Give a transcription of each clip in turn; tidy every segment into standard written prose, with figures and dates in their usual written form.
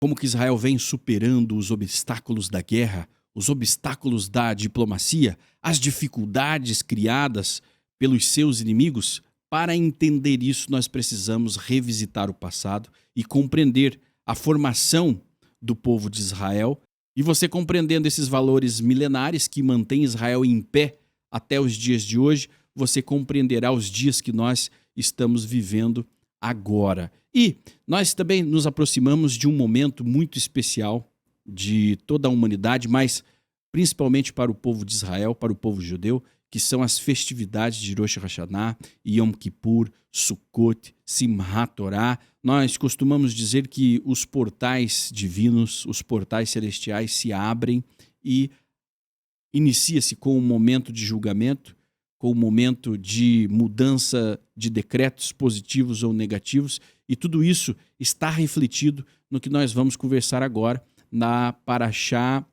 como que Israel vem superando os obstáculos da guerra, os obstáculos da diplomacia, as dificuldades criadas pelos seus inimigos. Para entender isso, nós precisamos revisitar o passado e compreender a formação do povo de Israel. E você compreendendo esses valores milenares que mantêm Israel em pé até os dias de hoje, você compreenderá os dias que nós estamos vivendo agora. E nós também nos aproximamos de um momento muito especial de toda a humanidade, mas principalmente para o povo de Israel, para o povo judeu, que são as festividades de Rosh Hashanah, Yom Kippur, Sukkot, Simchat Torah. Nós costumamos dizer que os portais divinos, os portais celestiais se abrem e inicia-se com um momento de julgamento, com um momento de mudança de decretos positivos ou negativos, e tudo isso está refletido no que nós vamos conversar agora na Parashá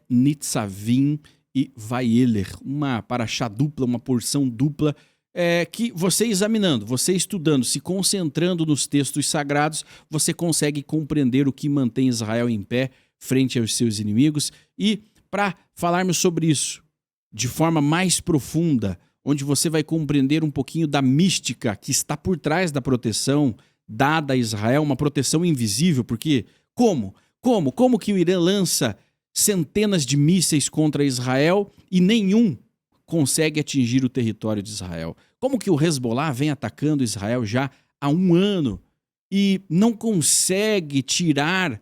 Nitzavim e Vayeler, uma parashá dupla, uma porção dupla, que você examinando, você estudando, se concentrando nos textos sagrados, você consegue compreender o que mantém Israel em pé frente aos seus inimigos. E para falarmos sobre isso de forma mais profunda, onde você vai compreender um pouquinho da mística que está por trás da proteção dada a Israel, uma proteção invisível, porque como que o Irã lança centenas de mísseis contra Israel e nenhum consegue atingir o território de Israel? Como que o Hezbollah vem atacando Israel já há um ano e não consegue tirar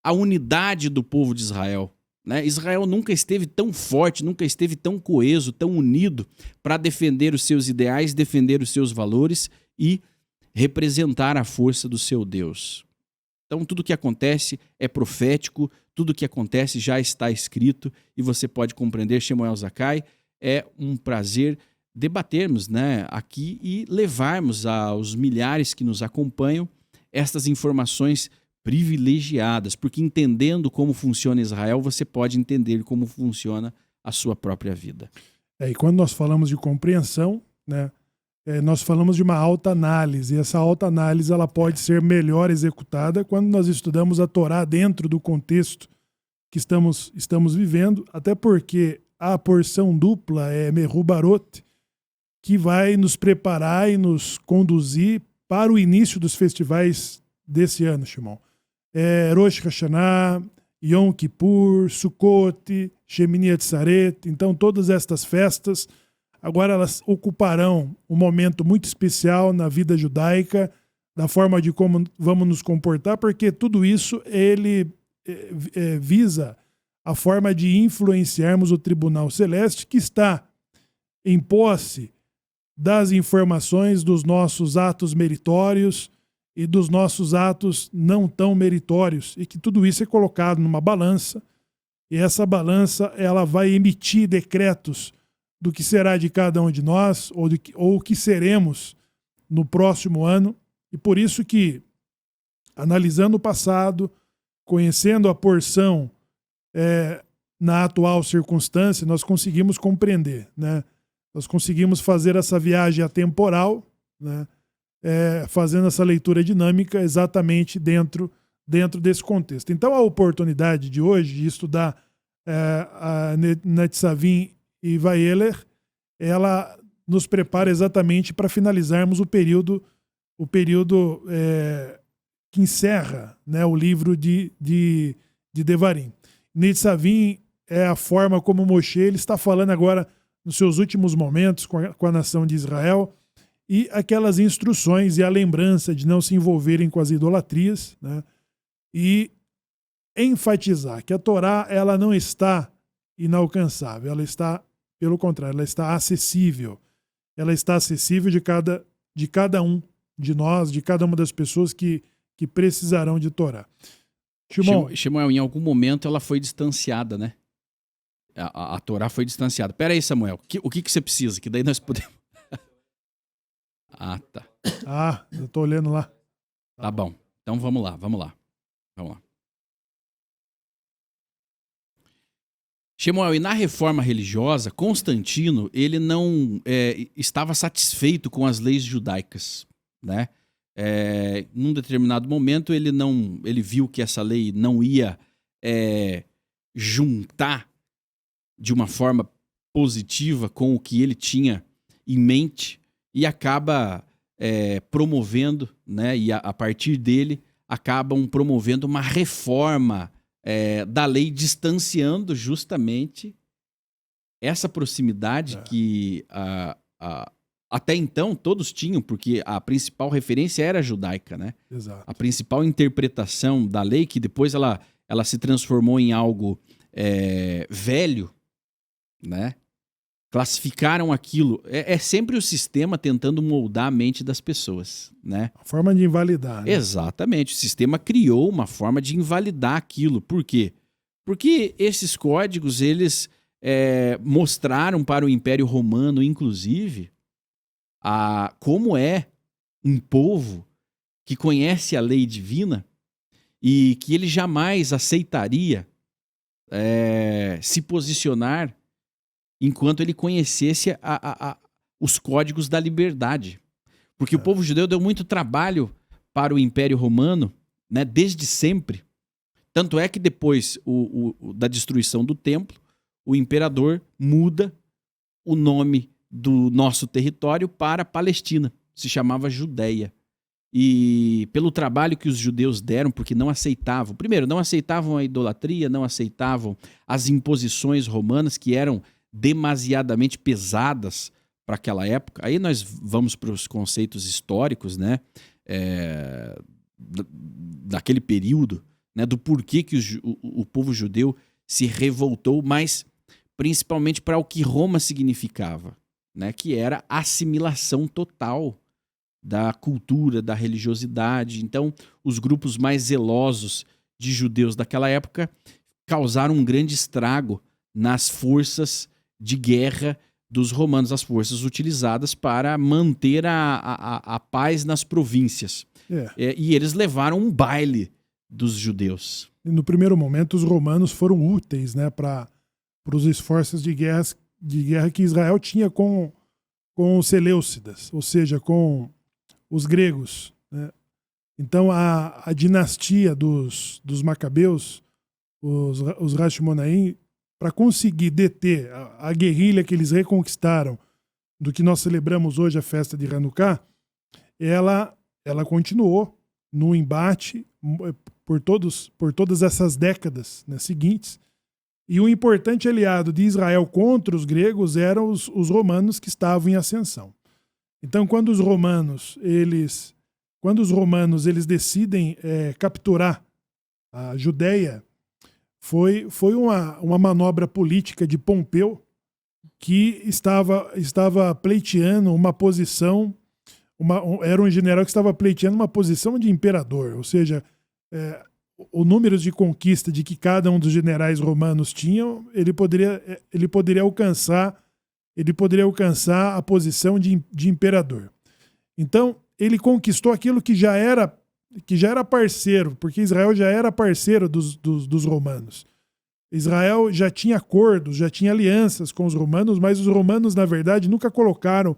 a unidade do povo de Israel? Né? Israel nunca esteve tão forte, nunca esteve tão coeso, tão unido para defender os seus ideais, defender os seus valores e representar a força do seu Deus. Então, tudo que acontece é profético, tudo que acontece já está escrito e você pode compreender. Shemuel Zakai, é um prazer debatermos, né, aqui e levarmos aos milhares que nos acompanham estas informações privilegiadas, porque entendendo como funciona Israel, você pode entender como funciona a sua própria vida. E quando nós falamos de compreensão, né, nós falamos de uma alta análise, e essa alta análise ela pode ser melhor executada quando nós estudamos a Torá dentro do contexto que estamos vivendo, até porque a porção dupla é Merubarot, que vai nos preparar e nos conduzir para o início dos festivais desse ano, Shimon. Rosh Hashanah, Yom Kippur, Sukkot, Shemini Atzaret. Então todas estas festas agora elas ocuparão um momento muito especial na vida judaica, da forma de como vamos nos comportar, porque tudo isso ele visa a forma de influenciarmos o Tribunal Celeste, que está em posse das informações dos nossos atos meritórios e dos nossos atos não tão meritórios, e que tudo isso é colocado numa balança, e essa balança ela vai emitir decretos do que será de cada um de nós, ou o que seremos no próximo ano. E por isso que, analisando o passado, conhecendo a porção na atual circunstância, nós conseguimos compreender, né? Nós conseguimos fazer essa viagem atemporal, né? Fazendo essa leitura dinâmica exatamente dentro desse contexto. Então a oportunidade de hoje de estudar a Nitzavim e Vayeler, ela nos prepara exatamente para finalizarmos o período que encerra, né, o livro de Devarim. Nitzavim é a forma como Moshe ele está falando agora nos seus últimos momentos com a nação de Israel, e aquelas instruções e a lembrança de não se envolverem com as idolatrias, né, e enfatizar que a Torá ela não está inalcançável, ela está, pelo contrário, ela está acessível. Ela está acessível de cada um de nós, de cada uma das pessoas que precisarão de Torá. Shemuel, em algum momento ela foi distanciada, né? A Torá foi distanciada. Pera aí, Samuel, o que você precisa? Que daí nós podemos... Ah, tá. Eu tô olhando lá. Tá bom. Então vamos lá. Shemuel, e na reforma religiosa, Constantino, ele não estava satisfeito com as leis judaicas, né? num determinado momento ele viu que essa lei não ia juntar de uma forma positiva com o que ele tinha em mente e acaba promovendo, né, e a partir dele acabam promovendo uma reforma da lei, distanciando justamente essa proximidade que até então todos tinham, porque a principal referência era judaica, né? Exato. A principal interpretação da lei, que depois ela se transformou em algo velho, né? Classificaram aquilo. É sempre o sistema tentando moldar a mente das pessoas, né? A forma de invalidar. Né? Exatamente. O sistema criou uma forma de invalidar aquilo. Por quê? Porque esses códigos, eles mostraram para o Império Romano, inclusive, como é um povo que conhece a lei divina e que ele jamais aceitaria se posicionar enquanto ele conhecesse os códigos da liberdade. Porque o povo judeu deu muito trabalho para o Império Romano, né, desde sempre. Tanto é que depois da destruição do templo, o imperador muda o nome do nosso território para Palestina. Se chamava Judéia. E pelo trabalho que os judeus deram, porque não aceitavam. Primeiro, não aceitavam a idolatria, não aceitavam as imposições romanas, que eram demasiadamente pesadas para aquela época. Aí nós vamos para os conceitos históricos, né, daquele período, né, do porquê que o povo judeu se revoltou, mas principalmente para o que Roma significava, né, que era assimilação total da cultura, da religiosidade. Então, os grupos mais zelosos de judeus daquela época causaram um grande estrago nas forças de guerra dos romanos, as forças utilizadas para manter a paz nas províncias. E eles levaram um baile dos judeus. E no primeiro momento, os romanos foram úteis, né, para os esforços de guerra que Israel tinha com os seleucidas, ou seja, com os gregos. Né? Então, a dinastia dos macabeus, os Hashmonaim, para conseguir deter a guerrilha que eles reconquistaram, do que nós celebramos hoje a festa de Hanukkah, ela continuou no embate por todas essas décadas, né, seguintes. E o importante aliado de Israel contra os gregos eram os romanos, que estavam em ascensão. Então, quando os romanos eles decidem capturar a Judéia, foi uma manobra política de Pompeu, que estava pleiteando uma posição, era um general que estava pleiteando uma posição de imperador, ou seja, o número de conquista de que cada um dos generais romanos tinham, ele poderia alcançar a posição de imperador. Então, ele conquistou aquilo que já era parceiro, porque Israel já era parceiro dos romanos. Israel já tinha acordos, já tinha alianças com os romanos, mas os romanos, na verdade, nunca colocaram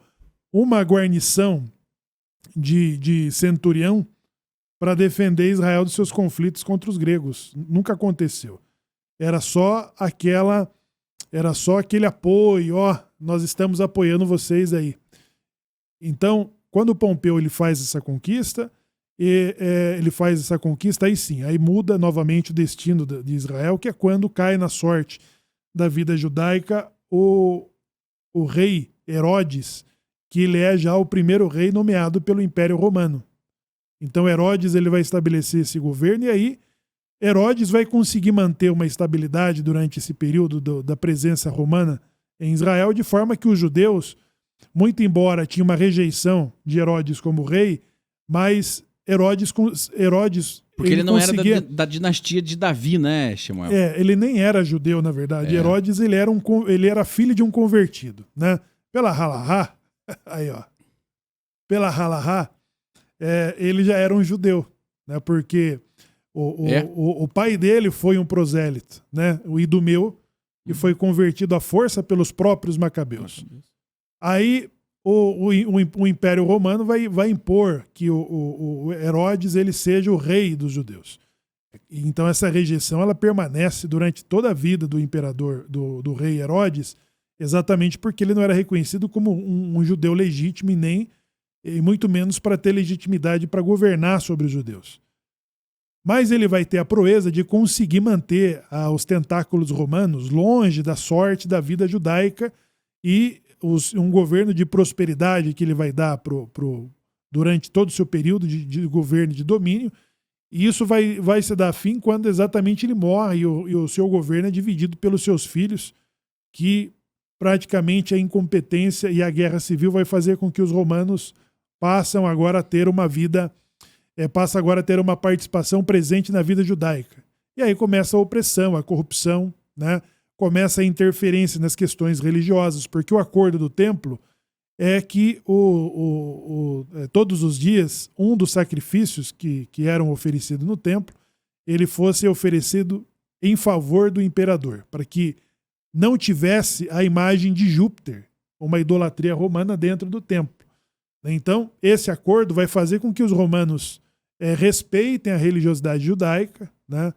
uma guarnição de centurião para defender Israel dos seus conflitos contra os gregos. Nunca aconteceu. Era só aquele apoio, nós estamos apoiando vocês aí. Então, quando o Pompeu ele faz essa conquista, aí sim, aí muda novamente o destino de Israel, que é quando cai na sorte da vida judaica o rei Herodes, que ele é já o primeiro rei nomeado pelo Império Romano. Então Herodes ele vai estabelecer esse governo, e aí Herodes vai conseguir manter uma estabilidade durante esse período da presença romana em Israel, de forma que os judeus, muito embora tinha uma rejeição de Herodes como rei, mas Herodes porque ele não conseguia... era da dinastia de Davi, né, Shemuel? Ele nem era judeu, na verdade. Herodes ele era filho de um convertido, né? Pela Halahá, aí ó, pela Halahá, ele já era um judeu, né? Porque o pai dele foi um prosélito, né? O Idumeu, que foi convertido à força pelos próprios macabeus. Aí o Império Romano vai impor que o Herodes ele seja o rei dos judeus. Então essa rejeição ela permanece durante toda a vida do imperador, do rei Herodes, exatamente porque ele não era reconhecido como um judeu legítimo e muito menos para ter legitimidade para governar sobre os judeus. Mas ele vai ter a proeza de conseguir manter os tentáculos romanos longe da sorte da vida judaica e um governo de prosperidade que ele vai dar durante todo o seu período de governo e de domínio. E isso vai se dar fim quando exatamente ele morre e o seu governo é dividido pelos seus filhos, que praticamente a incompetência e a guerra civil vai fazer com que os romanos passam agora a ter uma participação presente na vida judaica. E aí começa a opressão, a corrupção, né? Começa a interferência nas questões religiosas, porque o acordo do templo é que todos os dias um dos sacrifícios que eram oferecidos no templo, ele fosse oferecido em favor do imperador, para que não tivesse a imagem de Júpiter, uma idolatria romana dentro do templo. Então, esse acordo vai fazer com que os romanos respeitem a religiosidade judaica, né?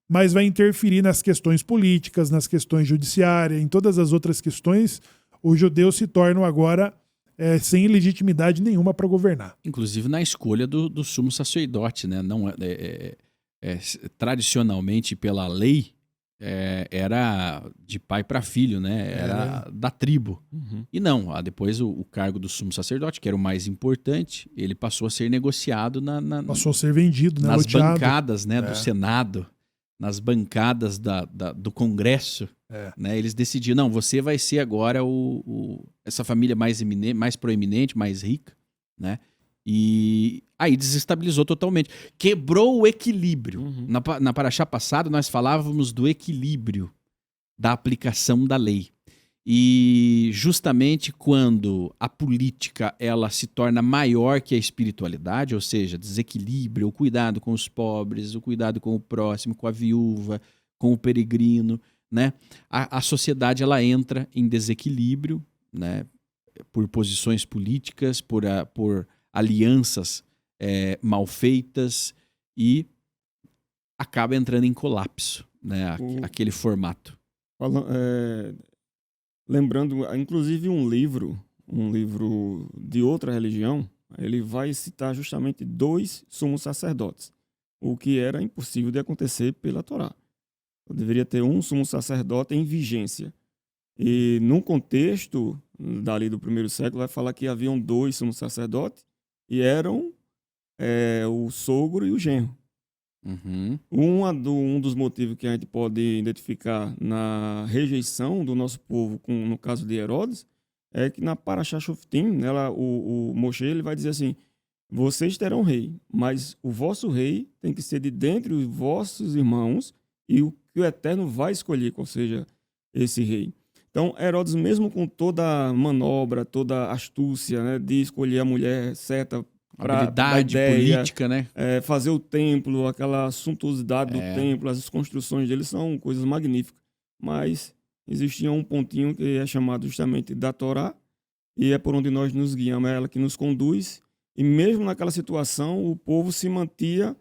Mas vai interferir nas questões políticas, nas questões judiciárias, em todas as outras questões. Os judeus se tornam agora sem legitimidade nenhuma para governar. Inclusive na escolha do sumo sacerdote, né? Não, tradicionalmente, pela lei, era de pai para filho, né? Era da tribo. Uhum. E não, depois o cargo do sumo sacerdote, que era o mais importante, ele passou a ser negociado passou a ser vendido, né? nas loteado. bancadas, né, do Senado, nas bancadas do Congresso. Né? Eles decidiram, não, você vai ser agora essa família mais proeminente, mais rica, né? E aí desestabilizou totalmente. Quebrou o equilíbrio. Uhum. Na paraxá passada, nós falávamos do equilíbrio da aplicação da lei. E justamente quando a política ela se torna maior que a espiritualidade, ou seja, desequilíbrio, o cuidado com os pobres, o cuidado com o próximo, com a viúva, com o peregrino, né? A sociedade ela entra em desequilíbrio, né? Por posições políticas, por alianças mal feitas e acaba entrando em colapso, né? Aquele formato. Lembrando, inclusive um livro de outra religião, ele vai citar justamente 2 sumos sacerdotes, o que era impossível de acontecer pela Torá. Eu deveria ter um sumo sacerdote em vigência. E num contexto dali do primeiro século, vai falar que haviam 2 sumos sacerdotes e eram o sogro e o genro. Uhum. Um dos motivos que a gente pode identificar na rejeição do nosso povo, no caso de Herodes, é que na Parashá Shoftim, o Moshe ele vai dizer assim: vocês terão rei, mas o vosso rei tem que ser de dentre os vossos irmãos e o que o Eterno vai escolher qual seja esse rei. Então, Herodes, mesmo com toda a manobra, toda a astúcia, né, de escolher a mulher certa, habilidade política, né? Fazer o templo, aquela suntuosidade do templo, as construções dele são coisas magníficas. Mas existia um pontinho que é chamado justamente da Torá, e é por onde nós nos guiamos, é ela que nos conduz. E mesmo naquela situação, o povo se mantinha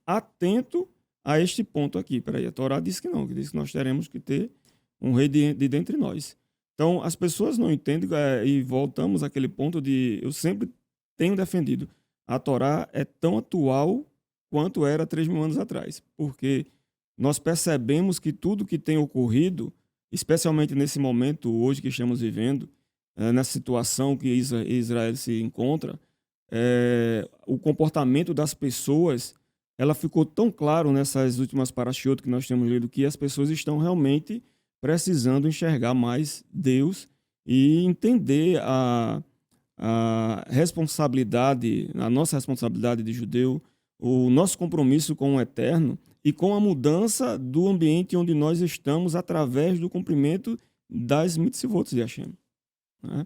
atento a este ponto aqui. Peraí, a Torá diz que não, que diz que nós teremos que ter um rei de dentre nós. Então, as pessoas não entendem, e voltamos àquele ponto de... Eu sempre tenho defendido. A Torá é tão atual quanto era 3.000 anos atrás, porque nós percebemos que tudo que tem ocorrido, especialmente nesse momento hoje que estamos vivendo, nessa situação que Israel se encontra, o comportamento das pessoas, ela ficou tão claro nessas últimas parashiot que nós temos lido, que as pessoas estão realmente precisando enxergar mais Deus e entender a responsabilidade, a nossa responsabilidade de judeu, o nosso compromisso com o Eterno e com a mudança do ambiente onde nós estamos através do cumprimento das mitzvot de Hashem. Né?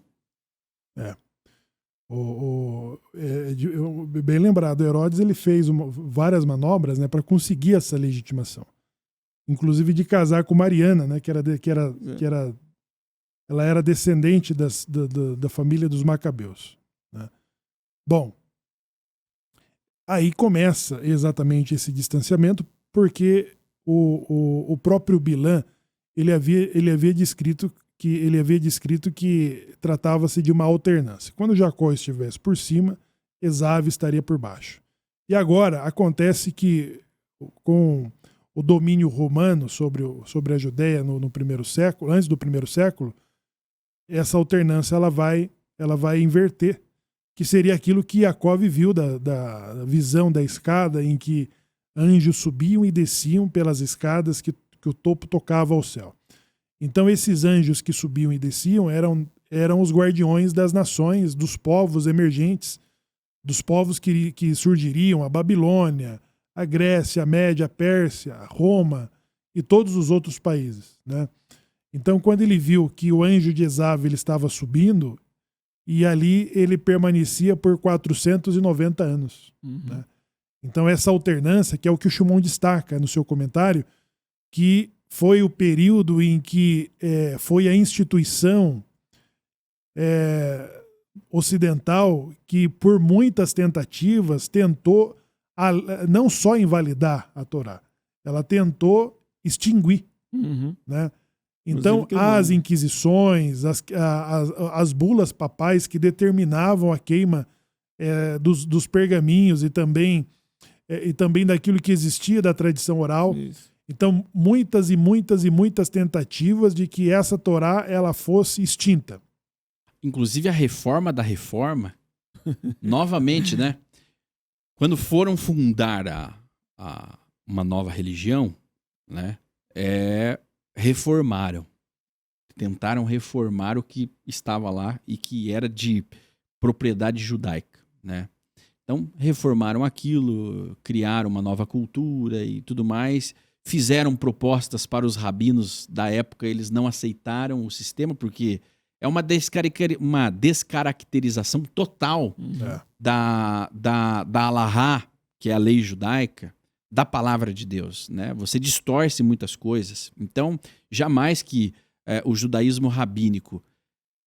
Bem lembrado, Herodes ele fez várias manobras, né, para conseguir essa legitimação. Inclusive de casar com Mariana, né, que era ela era descendente da família dos Macabeus, né? Bom, aí começa exatamente esse distanciamento, porque o próprio Bilham ele havia descrito que tratava-se de uma alternância. Quando Jacó estivesse por cima, Esaú estaria por baixo. E agora acontece que, com o domínio romano sobre a Judéia no primeiro século, antes do primeiro século, essa alternância ela vai inverter, que seria aquilo que Jacó viu da visão da escada, em que anjos subiam e desciam pelas escadas que o topo tocava ao céu. Então esses anjos que subiam e desciam eram os guardiões das nações, dos povos emergentes, dos povos que surgiriam, a Babilônia, a Grécia, a Média, a Pérsia, a Roma e todos os outros países, né? Então, quando ele viu que o anjo de Esaú ele estava subindo, e ali ele permanecia por 490 anos. Né? Então, essa alternância, que é o que o Shumon destaca no seu comentário, que foi o período em que foi a instituição ocidental que, por muitas tentativas, tentou não só invalidar a Torá, ela tentou extinguir. Né? Então, as inquisições, as bulas papais que determinavam a queima dos pergaminhos e também daquilo que existia da tradição oral. Isso. Então, muitas e muitas e muitas tentativas de que essa Torá ela fosse extinta. Inclusive a reforma da reforma, novamente, né? Quando foram fundar uma nova religião, né? Reformaram. Tentaram reformar o que estava lá e que era de propriedade judaica, né? Então, reformaram aquilo, criaram uma nova cultura e tudo mais, fizeram propostas para os rabinos da época, eles não aceitaram o sistema, porque é uma descaracterização total da Alahá, que é a lei judaica, da palavra de Deus, né? Você distorce muitas coisas. Então, jamais que o judaísmo rabínico,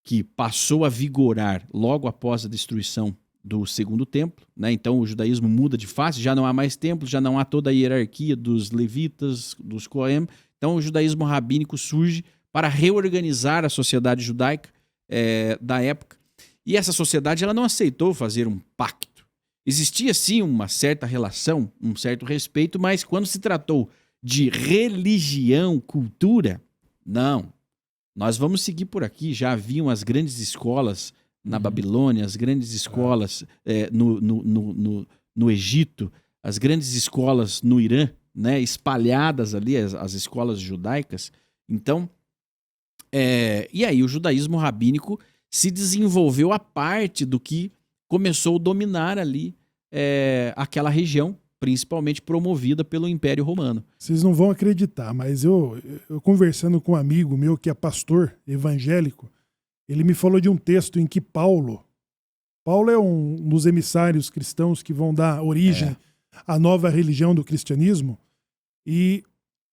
que passou a vigorar logo após a destruição do segundo templo, né? Então o judaísmo muda de face, já não há mais templo, já não há toda a hierarquia dos levitas, dos Cohen. Então o judaísmo rabínico surge para reorganizar a sociedade judaica da época. E essa sociedade ela não aceitou fazer um pacto. Existia sim uma certa relação, um certo respeito, mas quando se tratou de religião, cultura, não. Nós vamos seguir por aqui. Já haviam as grandes escolas na Babilônia, as grandes escolas no Egito, as grandes escolas no Irã, né, espalhadas ali, as escolas judaicas. Então, e aí o judaísmo rabínico se desenvolveu a parte do que começou a dominar ali aquela região, principalmente promovida pelo Império Romano. Vocês não vão acreditar, mas eu conversando com um amigo meu que é pastor evangélico, ele me falou de um texto em que Paulo é um dos emissários cristãos que vão dar origem à nova religião do cristianismo, e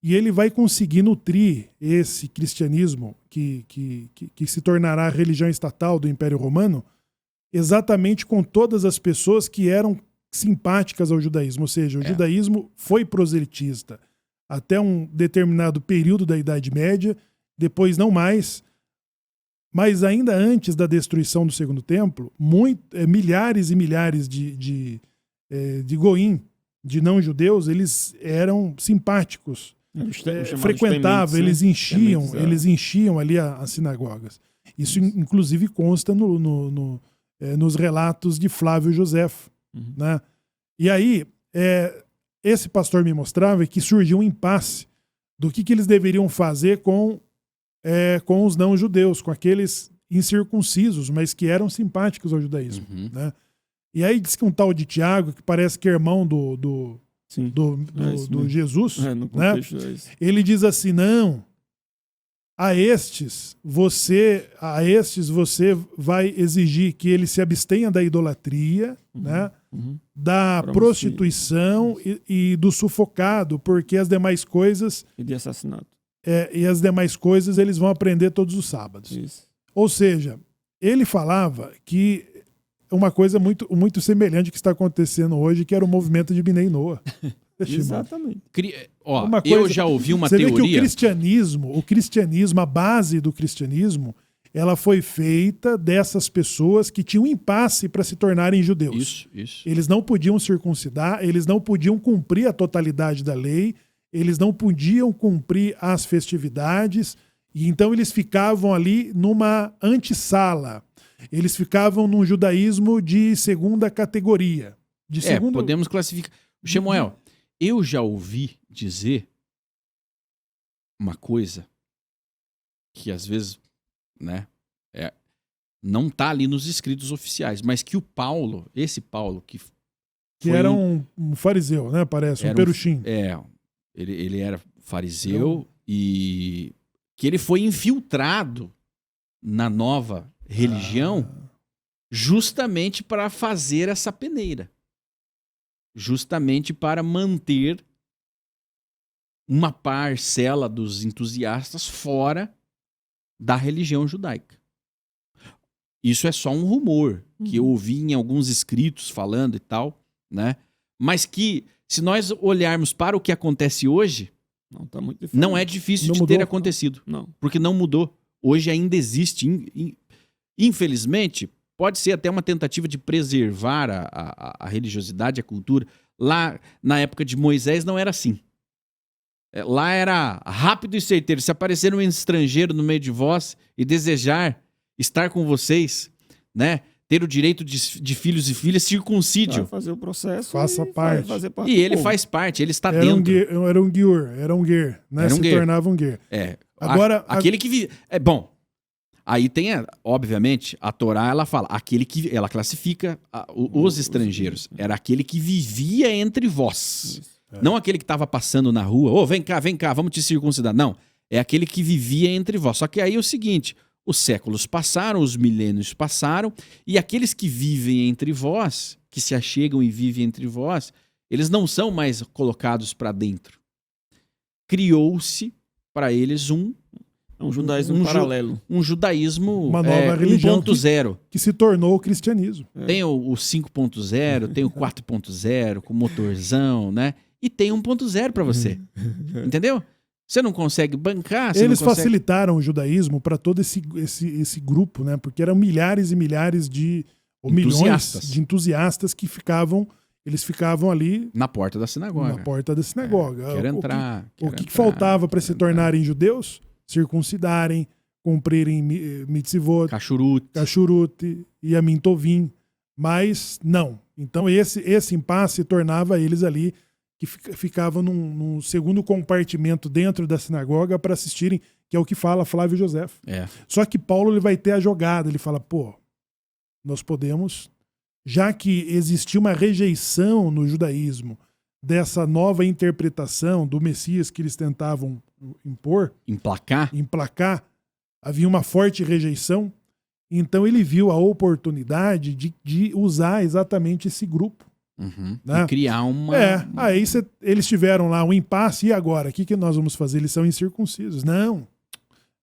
ele vai conseguir nutrir esse cristianismo que se tornará a religião estatal do Império Romano, exatamente com todas as pessoas que eram simpáticas ao judaísmo. Ou seja, o judaísmo foi proselitista até um determinado período da Idade Média, depois não mais. Mas ainda antes da destruição do Segundo Templo, milhares e milhares de goim, de não-judeus, eles eram simpáticos, frequentavam, eles enchiam ali as sinagogas. Isso inclusive consta nos relatos de Flávio Josefo. Né? E aí, esse pastor me mostrava que surgiu um impasse do que eles deveriam fazer com os não-judeus, com aqueles incircuncisos, mas que eram simpáticos ao judaísmo. Né? E aí diz que um tal de Tiago, que parece que é irmão do Jesus, né? Ele diz assim, não, a estes você vai exigir que ele se abstenha da idolatria, né? Da prostituição e do sufocado, porque as demais coisas... E de assassinato. e as demais coisas eles vão aprender todos os sábados. Isso. Ou seja, ele falava que uma coisa muito, muito semelhante que está acontecendo hoje, que era o movimento de Bnei Noah. Exatamente. Ó, eu já ouvi uma você teoria... Vê que o cristianismo, a base do cristianismo, ela foi feita dessas pessoas que tinham impasse para se tornarem judeus. Isso. Eles não podiam circuncidar, eles não podiam cumprir a totalidade da lei, eles não podiam cumprir as festividades, e então eles ficavam ali numa antessala. Eles ficavam num judaísmo de segunda categoria. Podemos classificar. Shemuel, eu já ouvi dizer uma coisa que às vezes, né, não tá ali nos escritos oficiais, mas que o Paulo, esse Paulo que era um fariseu, né, parece, um peruchim. Ele era fariseu e que ele foi infiltrado na nova religião justamente para fazer essa peneira. Justamente para manter uma parcela dos entusiastas fora da religião judaica. Isso é só um rumor que eu ouvi em alguns escritos falando e tal, né? Mas que, se nós olharmos para o que acontece hoje, não, tá muito difícil. Não é difícil de ter acontecido. Não. Porque não mudou. Hoje ainda existe. Infelizmente, pode ser até uma tentativa de preservar a religiosidade, a cultura. Lá, na época de Moisés, não era assim. Lá era rápido e certeiro. Se aparecer um estrangeiro no meio de vós e desejar estar com vocês, né, ter o direito de filhos e filhas, circuncídio. Vai fazer o processo. Faça parte. E ele faz parte, ele está dentro. Era um guer, né? Se tornava um guer. Agora, aquele que vive. Bom, aí tem, obviamente, a Torá, ela fala, ela classifica os estrangeiros. Era aquele que vivia entre vós. Não aquele que estava passando na rua, vem cá, vamos te circuncidar. Não, é aquele que vivia entre vós. Só que aí é o seguinte, os séculos passaram, os milênios passaram, e aqueles que vivem entre vós, que se achegam e vivem entre vós, eles não são mais colocados para dentro. Criou-se para eles um judaísmo paralelo. Um judaísmo, uma nova religião 1.0. Que se tornou o cristianismo. Tem o 5.0, tem o 4.0, com motorzão, né? E tem 1.0 para você. Entendeu? Você não consegue bancar. Eles facilitaram o judaísmo para todo esse grupo, né? Porque eram milhares e milhares milhões de entusiastas que ficavam ali na porta da sinagoga. Na porta da sinagoga. Quero entrar. O que faltava para se tornarem judeus? Circuncidarem, cumprirem mitzvot, kashrut e Yamim Tovim. Mas não. Então esse impasse tornava eles ali que ficavam num segundo compartimento dentro da sinagoga para assistirem, que é o que fala Flávio José. Só que Paulo ele vai ter a jogada, ele fala, nós podemos, já que existiu uma rejeição no judaísmo dessa nova interpretação do Messias que eles tentavam emplacar, havia uma forte rejeição, então ele viu a oportunidade de usar exatamente esse grupo. Né? E criar uma... Aí eles tiveram lá um impasse, e agora? O que nós vamos fazer? Eles são incircuncisos. Não,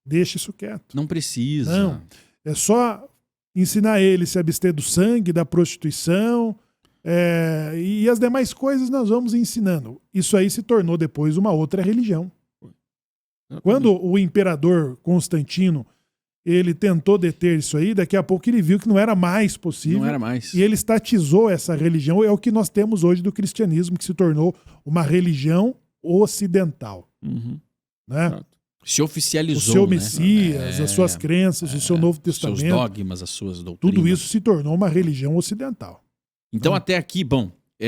deixa isso quieto. Não precisa. Não, é só ensinar eles a se abster do sangue, da prostituição, e as demais coisas nós vamos ensinando. Isso aí se tornou depois uma outra religião. Quando o imperador Constantino ele tentou deter isso aí, daqui a pouco ele viu que não era mais possível. Não era mais. E ele estatizou essa religião. É o que nós temos hoje do cristianismo, que se tornou uma religião ocidental. Né? Se oficializou. O seu Messias, as suas crenças, o seu Novo Testamento. Os seus dogmas, as suas doutrinas. Tudo isso se tornou uma religião ocidental. Então, até aqui,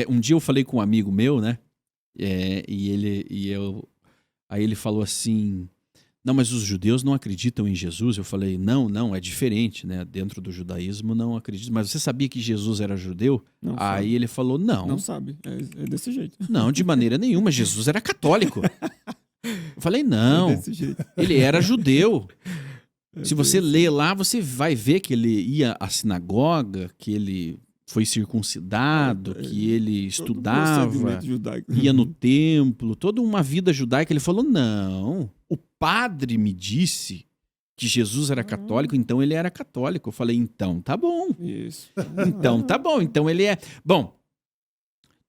um dia eu falei com um amigo meu, né? Aí ele falou assim... Não, mas os judeus não acreditam em Jesus. Eu falei, não, é diferente, né? Dentro do judaísmo não acredito. Mas você sabia que Jesus era judeu? Não Aí sabe. Ele falou, não. Não sabe, é desse jeito. Não, de maneira nenhuma, Jesus era católico. Eu falei, não, É desse jeito. ele era judeu. Se você ler lá, você vai ver que ele ia à sinagoga, que ele foi circuncidado, que ele estudava, procedimento judaico. ia no templo, toda uma vida judaica. Ele falou, não, o padre me disse que Jesus era católico, então ele era católico. Eu falei, então tá bom. Isso. Então tá bom, então ele é... Bom,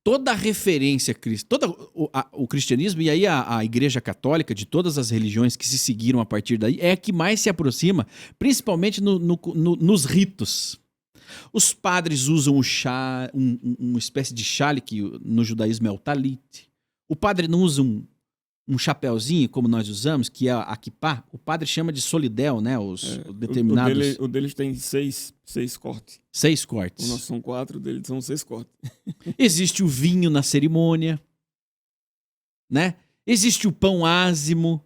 toda a referência, todo o cristianismo e aí a igreja católica de todas as religiões que se seguiram a partir daí é a que mais se aproxima, principalmente nos ritos. Os padres usam o chá, uma espécie de chale que no judaísmo é o talit. O padre não usa um chapéuzinho como nós usamos, que é a kippah. O padre chama de solidel, né? Os determinados... O deles tem seis cortes. 6 cortes. O nosso são 4, o dele são 6 cortes. Existe o vinho na cerimônia, né? Existe o pão ázimo,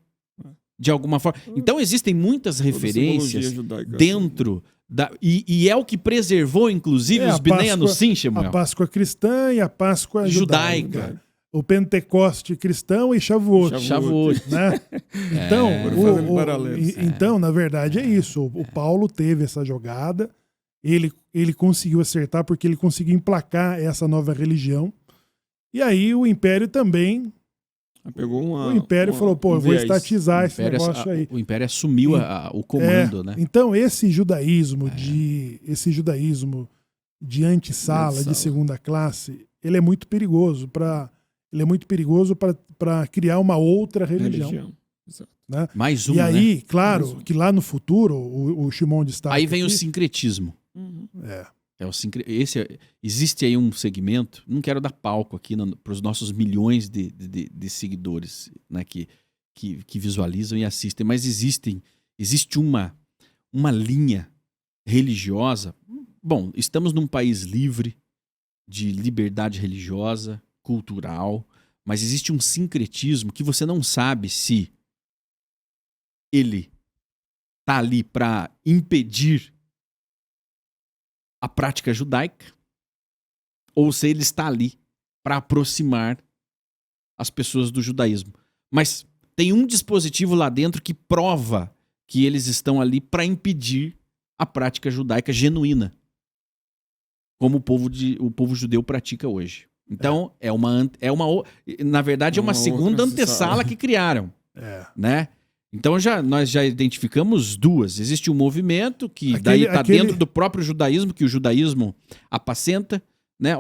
de alguma forma. Então existem muitas referências dentro da... E é o que preservou, inclusive, os Bnei Anussim, Shemuel. A Páscoa cristã e a Páscoa judaica. O Pentecoste cristão e Shavuot. Né? Então, então, na verdade, é isso. O Paulo teve essa jogada, ele conseguiu acertar porque ele conseguiu emplacar essa nova religião. E aí o Império também... o Império falou, pô, eu vou estatizar esse negócio aí. O Império assumiu o comando, né? Então, esse judaísmo de antessala, de segunda classe, ele é muito perigoso para criar uma outra religião. Né? Mais uma, e aí, né? claro, que lá no futuro, o Shimon destaca aí vem aqui, o sincretismo. Existe aí um segmento, não quero dar palco aqui para os nossos milhões de seguidores, né, que visualizam e assistem, mas existe uma linha religiosa. Bom, estamos num país livre, de liberdade religiosa, cultural, mas existe um sincretismo que você não sabe se ele está ali para impedir a prática judaica ou se ele está ali para aproximar as pessoas do judaísmo. Mas tem um dispositivo lá dentro que prova que eles estão ali para impedir a prática judaica genuína, como o povo judeu pratica hoje. Então, na verdade, é uma segunda antessala que criaram. Né? Então, nós já identificamos duas. Existe um movimento que daí está dentro do próprio judaísmo, que o judaísmo apacenta. Né?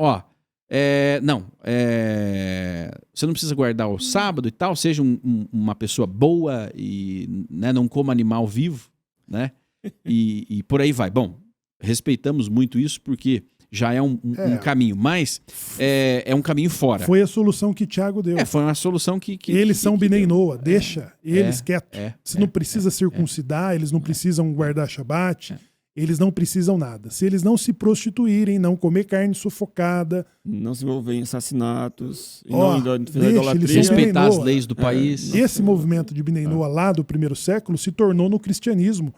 Você não precisa guardar o sábado e tal, seja uma pessoa boa e, né, não coma animal vivo. Né? E por aí vai. Bom, respeitamos muito isso porque... já é um caminho, mas é um caminho fora. Foi a solução que Tiago deu. Foi uma solução que eles são Bnei Noa, deixa eles quietos. Você não precisa circuncidar, eles não precisam guardar Shabat, eles não precisam nada. Se eles não se prostituírem, não comer carne sufocada... não se envolver em assassinatos, respeitar as leis do país. Esse movimento de Bnei Noa lá do primeiro século se tornou no cristianismo,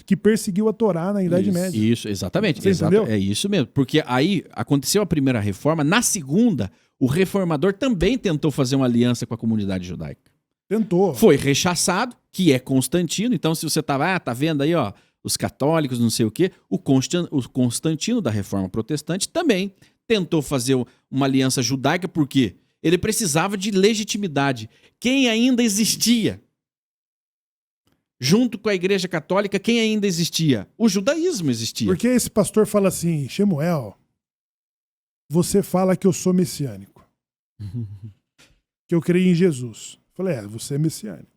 que perseguiu a Torá na Idade Média. Isso, exatamente. Você entendeu? É isso mesmo. Porque aí aconteceu a primeira reforma, na segunda, o reformador também tentou fazer uma aliança com a comunidade judaica. Tentou. Foi rechaçado, que é Constantino. Então, se você tá vendo aí, ó, os católicos, não sei o quê, o Constantino da Reforma Protestante também tentou fazer uma aliança judaica, porque ele precisava de legitimidade. Quem ainda existia? Junto com a Igreja Católica, quem ainda existia? O judaísmo existia. Porque esse pastor fala assim, Shemuel, você fala que eu sou messiânico. Que eu creio em Jesus. Eu falei, você é messiânico.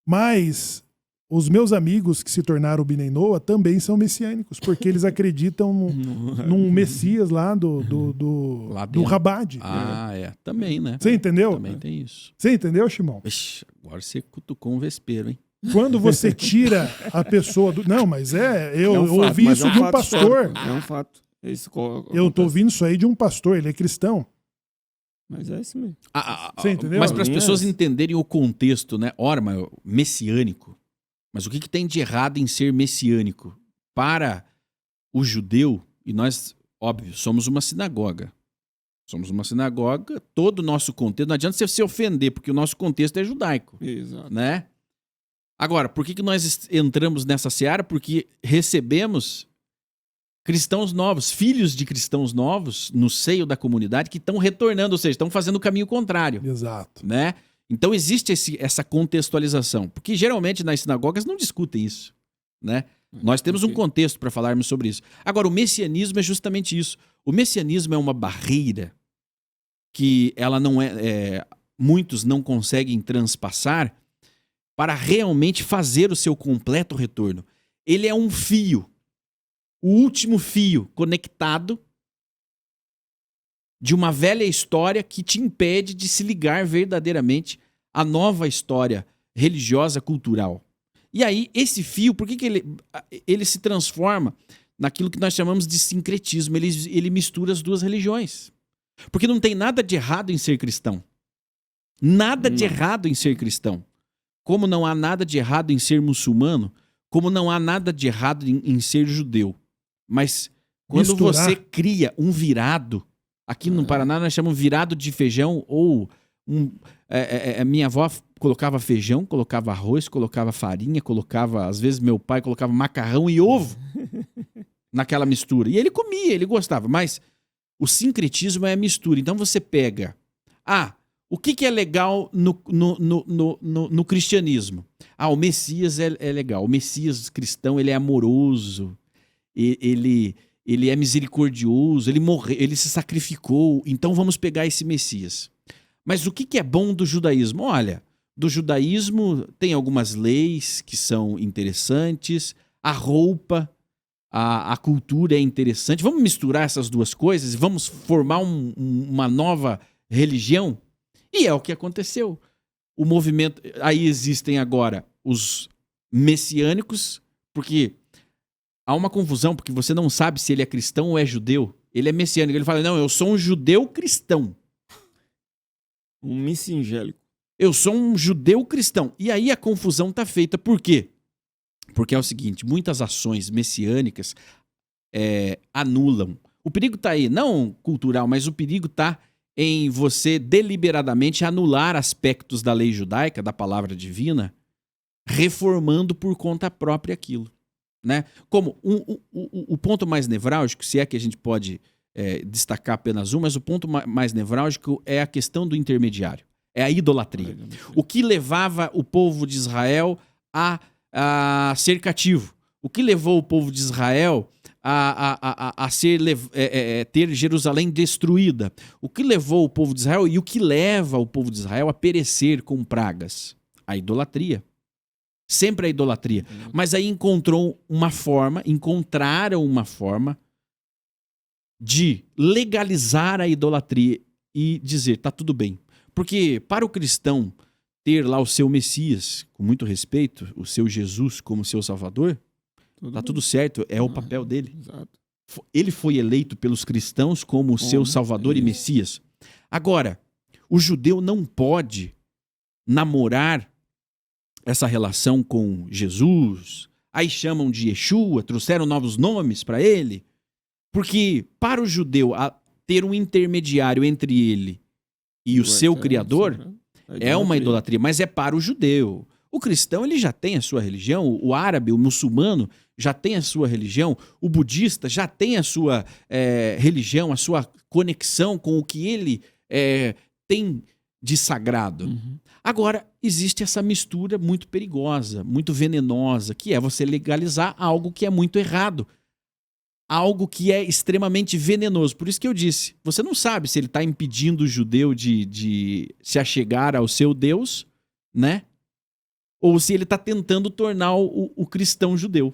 Mas os meus amigos que se tornaram Bnei Noa também são messiânicos, porque eles acreditam num Messias lá do Rabad. Também, né? Você entendeu? Também tem isso. Você entendeu, Shimon? Ixi, agora você cutucou um vespeiro, hein? Quando você tira a pessoa do... Não, mas eu ouvi isso de um pastor. É um fato. Eu tô ouvindo isso aí de um pastor, ele é cristão. Mas é isso mesmo. Você entendeu? Mas para as pessoas entenderem o contexto, né? Messiânico. Mas o que tem de errado em ser messiânico? Para o judeu, e nós, óbvio, somos uma sinagoga. Somos uma sinagoga, todo o nosso contexto... Não adianta você se ofender, porque o nosso contexto é judaico. Exato. Né? Agora, por que nós entramos nessa seara? Porque recebemos cristãos novos, filhos de cristãos novos no seio da comunidade que estão retornando, ou seja, estão fazendo o caminho contrário. Exato. Né? Então existe essa contextualização, porque geralmente nas sinagogas não discutem isso, né? Nós temos um contexto para falarmos sobre isso. Agora, o messianismo é justamente isso. O messianismo é uma barreira que ela não muitos não conseguem transpassar para realmente fazer o seu completo retorno. Ele é um fio, o último fio conectado de uma velha história que te impede de se ligar verdadeiramente à nova história religiosa, cultural. E aí, esse fio, por que ele se transforma naquilo que nós chamamos de sincretismo? Ele mistura as duas religiões. Porque não tem nada de errado em ser cristão. Nada de errado em ser cristão. Como não há nada de errado em ser muçulmano, como não há nada de errado em ser judeu. Mas quando você cria um virado, aqui no Paraná nós chamamos virado de feijão, ou minha avó colocava feijão, colocava arroz, colocava farinha, colocava, às vezes meu pai colocava macarrão e ovo naquela mistura. E ele comia, ele gostava, mas o sincretismo é a mistura. Então você pega, o que é legal no cristianismo? O Messias é legal, o Messias cristão, ele é amoroso, ele é misericordioso, ele morreu, ele se sacrificou, então vamos pegar esse Messias. Mas o que é bom do judaísmo? Olha, do judaísmo tem algumas leis que são interessantes, a roupa, a cultura é interessante. Vamos misturar essas duas coisas e vamos formar uma nova religião? E é o que aconteceu. O movimento... Aí existem agora os messiânicos, porque há uma confusão, porque você não sabe se ele é cristão ou é judeu. Ele é messiânico. Ele fala, não, eu sou um judeu cristão. Um missingélico. Eu sou um judeu cristão. E aí a confusão está feita. Por quê? Porque é o seguinte, muitas ações messiânicas anulam. O perigo está aí, não cultural, mas o perigo está em você deliberadamente anular aspectos da lei judaica, da palavra divina, reformando por conta própria aquilo. Né? Como o ponto mais nevrálgico, se é que a gente pode destacar apenas um, mas o ponto mais nevrálgico é a questão do intermediário. É a idolatria. O que levava o povo de Israel a ser cativo? O que levou o povo de Israel a ter Jerusalém destruída? O que levou o povo de Israel e o que leva o povo de Israel a perecer com pragas? A idolatria. Sempre a idolatria. Mas aí encontraram uma forma de legalizar a idolatria e dizer, tá tudo bem. Porque para o cristão ter lá o seu Messias, com muito respeito, o seu Jesus como seu Salvador, tudo certo, é o papel dele. Exato. Ele foi eleito pelos cristãos como o seu Salvador e Messias. Agora, o judeu não pode namorar essa relação com Jesus, aí chamam de Yeshua, trouxeram novos nomes para ele, porque para o judeu ter um intermediário entre ele e o seu Criador é uma idolatria, mas é para o judeu. O cristão ele já tem a sua religião, o árabe, o muçulmano já tem a sua religião, o budista já tem a sua religião, a sua conexão com o que ele tem de sagrado. Agora, existe essa mistura muito perigosa, muito venenosa, que é você legalizar algo que é muito errado. Algo que é extremamente venenoso. Por isso que eu disse, você não sabe se ele está impedindo o judeu de se achegar ao seu Deus, né? Ou se ele está tentando tornar o cristão judeu.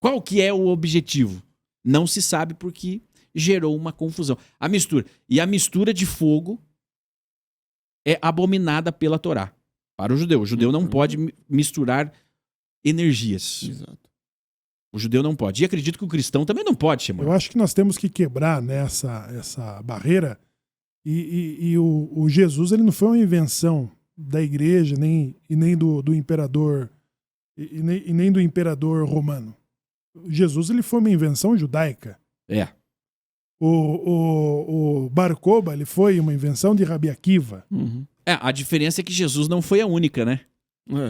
Qual que é o objetivo? Não se sabe porque gerou uma confusão. A mistura. E a mistura de fogo é abominada pela Torá. Para o judeu. O judeu não pode misturar energias. Exato. O judeu não pode. E acredito que o cristão também não pode, chamar. Eu acho que nós temos que quebrar essa barreira. E o Jesus ele não foi uma invenção da igreja, nem do imperador, e nem do imperador romano. Jesus ele foi uma invenção judaica. O Bar Kokhba ele foi uma invenção de Rabi Akiva. A diferença é que Jesus não foi a única, né?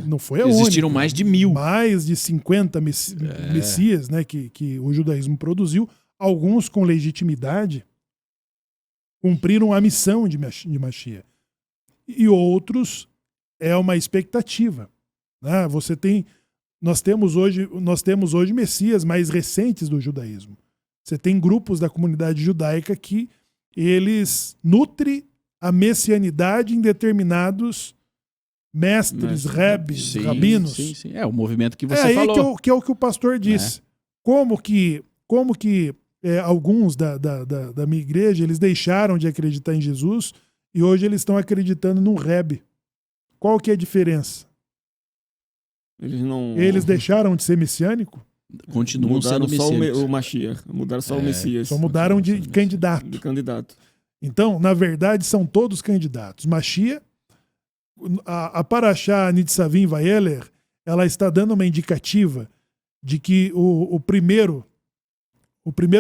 Não foi a única. Existiram mais de 1000. Mais de 50 messias, né, que o judaísmo produziu. Alguns com legitimidade cumpriram a missão de Mashiach. E outros é uma expectativa. Né? Nós temos hoje messias mais recentes do judaísmo. Você tem grupos da comunidade judaica que eles nutrem a messianidade em determinados mestres, rebes, rabinos. Sim. É o movimento que você falou. Que é o que o pastor disse. Como que alguns da minha igreja, eles deixaram de acreditar em Jesus e hoje eles estão acreditando num rebe. Qual que é a diferença? Eles deixaram de ser messiânico? Continuam sendo messiânicos. O Mashiach. Mudaram só o Messias. Só mudaram de candidato. De candidato. Então, na verdade, são todos candidatos. Mashiach, a Parashá Nitzavim Vayeler, ela está dando uma indicativa de que o primeiro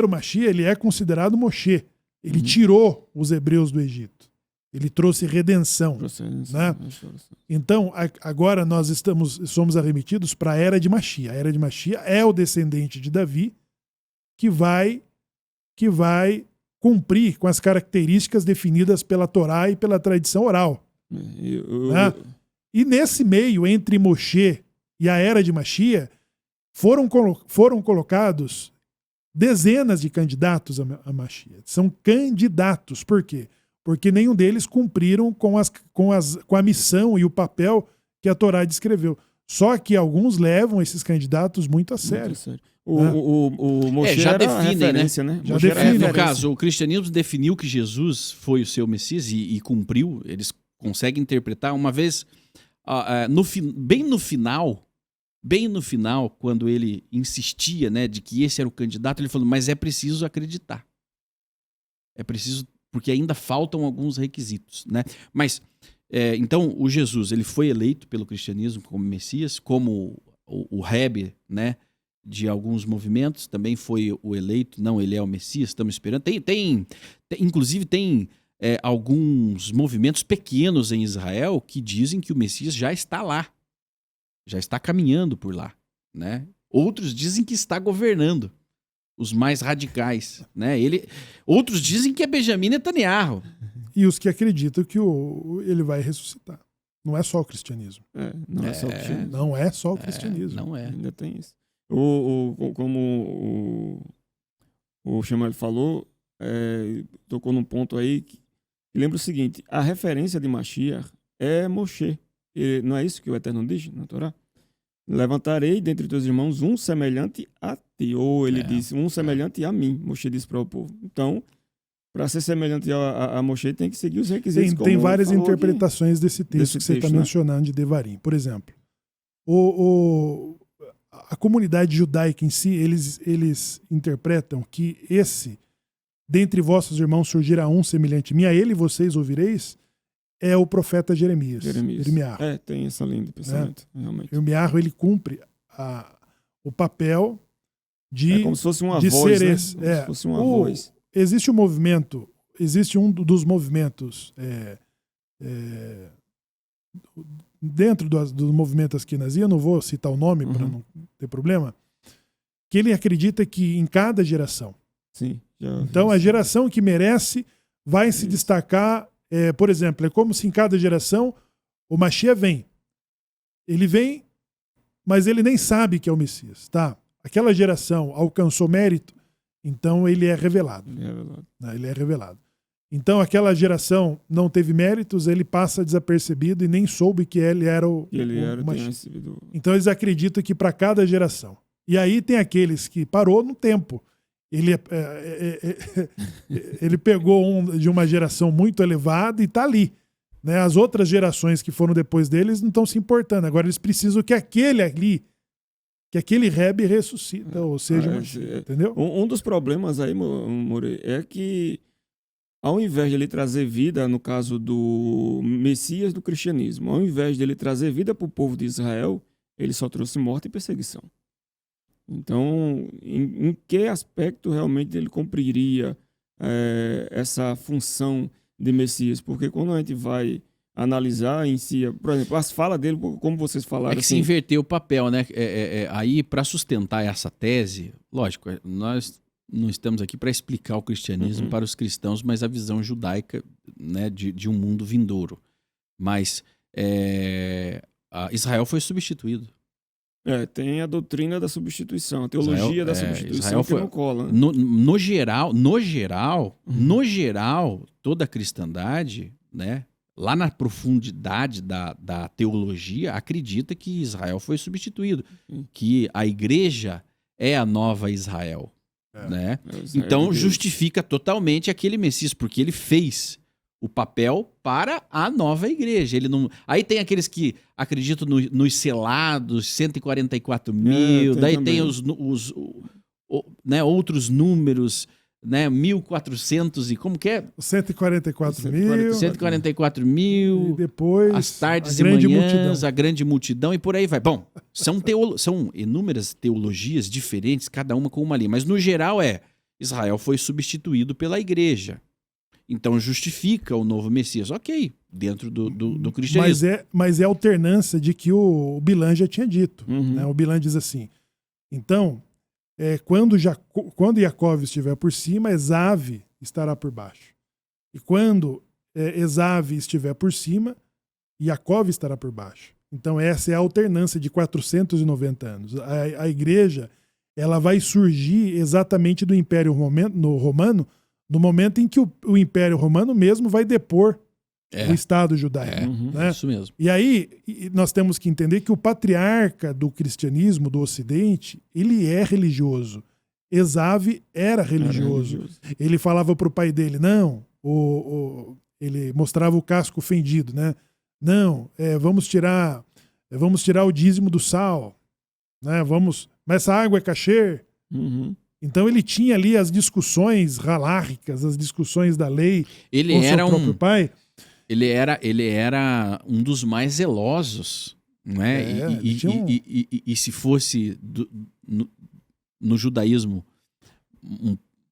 Mashiach, ele é considerado Moshe. Ele tirou os hebreus do Egito. Ele trouxe redenção. Né? Então, agora nós somos arremetidos para a Era de Mashiach. A Era de Mashiach é o descendente de Davi que vai cumprir com as características definidas pela Torá e pela tradição oral. Né? E nesse meio, entre Moshe e a Era de Mashiach, foram colocados dezenas de candidatos a Mashiach. São candidatos. Por quê? Porque nenhum deles cumpriram com a missão e o papel que a Torá descreveu. Só que alguns levam esses candidatos muito a sério. O Moshe já era define, referência, né? Já define. No caso, o cristianismo definiu que Jesus foi o seu Messias e cumpriu. Eles conseguem interpretar. Uma vez, bem no final, quando ele insistia, né, de que esse era o candidato, ele falou, mas é preciso acreditar. É preciso, porque ainda faltam alguns requisitos, né? Mas, então, o Jesus, ele foi eleito pelo cristianismo como Messias, como o Rebbe, né, de alguns movimentos, também foi o eleito, não, ele é o Messias, estamos esperando. Inclusive, tem alguns movimentos pequenos em Israel que dizem que o Messias já está lá, já está caminhando por lá, né? Outros dizem que está governando, os mais radicais, né? Outros dizem que é Benjamin Netanyahu. E os que acreditam que ele vai ressuscitar. Não é só o cristianismo. Não é só o cristianismo. Não é só o cristianismo. Não é. Ainda tem isso. Como o Chamal falou, tocou num ponto aí que lembra o seguinte: a referência de Mashiach é Moshe. Não é isso que o Eterno diz na Torá? Levantarei dentre teus irmãos um semelhante a ti. Ou ele disse, um semelhante a mim. Moshe disse para o povo. Então, para ser semelhante a Moshe, tem que seguir os requisitos. Tem várias interpretações desse texto que você está mencionando de Devarim. Por exemplo, a comunidade judaica em si, eles interpretam que dentre vossos irmãos surgirá um semelhante a mim, a ele vocês ouvireis, é o profeta Jeremias. Irmiarro. Tem essa linha de pensamento, realmente. Irmiarro, ele cumpre o papel de como se fosse uma de voz, ser né? esse. Como se fosse uma voz. Existe um dos movimentos dentro do movimento Askenazi, eu não vou citar o nome para não ter problema, que ele acredita que em cada geração. Sim. Então, a geração que merece vai se destacar. Por exemplo, é como se em cada geração o Mashiach vem. Ele vem, mas ele nem sabe que é o Messias. Tá? Aquela geração alcançou mérito, então ele é revelado. Ele é revelado. Então aquela geração não teve méritos, ele passa desapercebido e nem soube que ele era o Mashiach. Então eles acreditam que para cada geração. E aí tem aqueles que parou no tempo. Ele pegou de uma geração muito elevada e está ali. Né? As outras gerações que foram depois deles não estão se importando. Agora eles precisam que aquele Rebbe ressuscita, ou seja, entendeu? Um dos problemas aí, More, é que ao invés de ele trazer vida, no caso do Messias do cristianismo, ao invés de ele trazer vida para o povo de Israel, ele só trouxe morte e perseguição. Então, em que aspecto realmente ele cumpriria essa função de Messias? Porque quando a gente vai analisar em si, por exemplo, as falas dele, como vocês falaram. É que se assim, inverteu o papel, né? Aí, para sustentar essa tese, lógico, nós não estamos aqui para explicar o cristianismo para os cristãos, mas a visão judaica, né, de um mundo vindouro. Mas Israel foi substituído. Tem a doutrina da substituição, a teologia da substituição Israel que não cola. Né? No geral, toda a cristandade, né, lá na profundidade da teologia, acredita que Israel foi substituído, que a igreja é a nova Israel. Né? Então justifica totalmente aquele Messias, porque ele fez o papel para a nova igreja. Ele não... Aí tem aqueles que acreditam nos selados, 144 mil, daí também. Tem né, outros números, né, 1.400 e como que é? 144 mil. 144 mil. E depois as tardes e manhãs, a grande multidão e por aí vai. Bom, são inúmeras teologias diferentes, cada uma com uma linha. Mas no geral Israel foi substituído pela igreja. Então justifica o novo Messias. Ok, dentro do cristianismo. Mas é a alternância de que o Bilan já tinha dito. Né? O Bilan diz assim, então, quando Jacó estiver por cima, Esav estará por baixo. E quando Esav estiver por cima, Jacó estará por baixo. Então essa é a alternância de 490 anos. A igreja ela vai surgir exatamente do Império Romano, no momento em que o Império Romano mesmo vai depor o Estado judaico. Né? Isso mesmo. E aí nós temos que entender que o patriarca do cristianismo do Ocidente, ele é religioso. Esav era religioso. Ele falava para o pai dele, não, ele mostrava o casco fendido, né? Não, vamos tirar o dízimo do sal, né? Mas essa água é kasher. Então ele tinha ali as discussões halárricas, as discussões da lei com seu próprio pai. Ele era um dos mais zelosos, né? E se fosse no judaísmo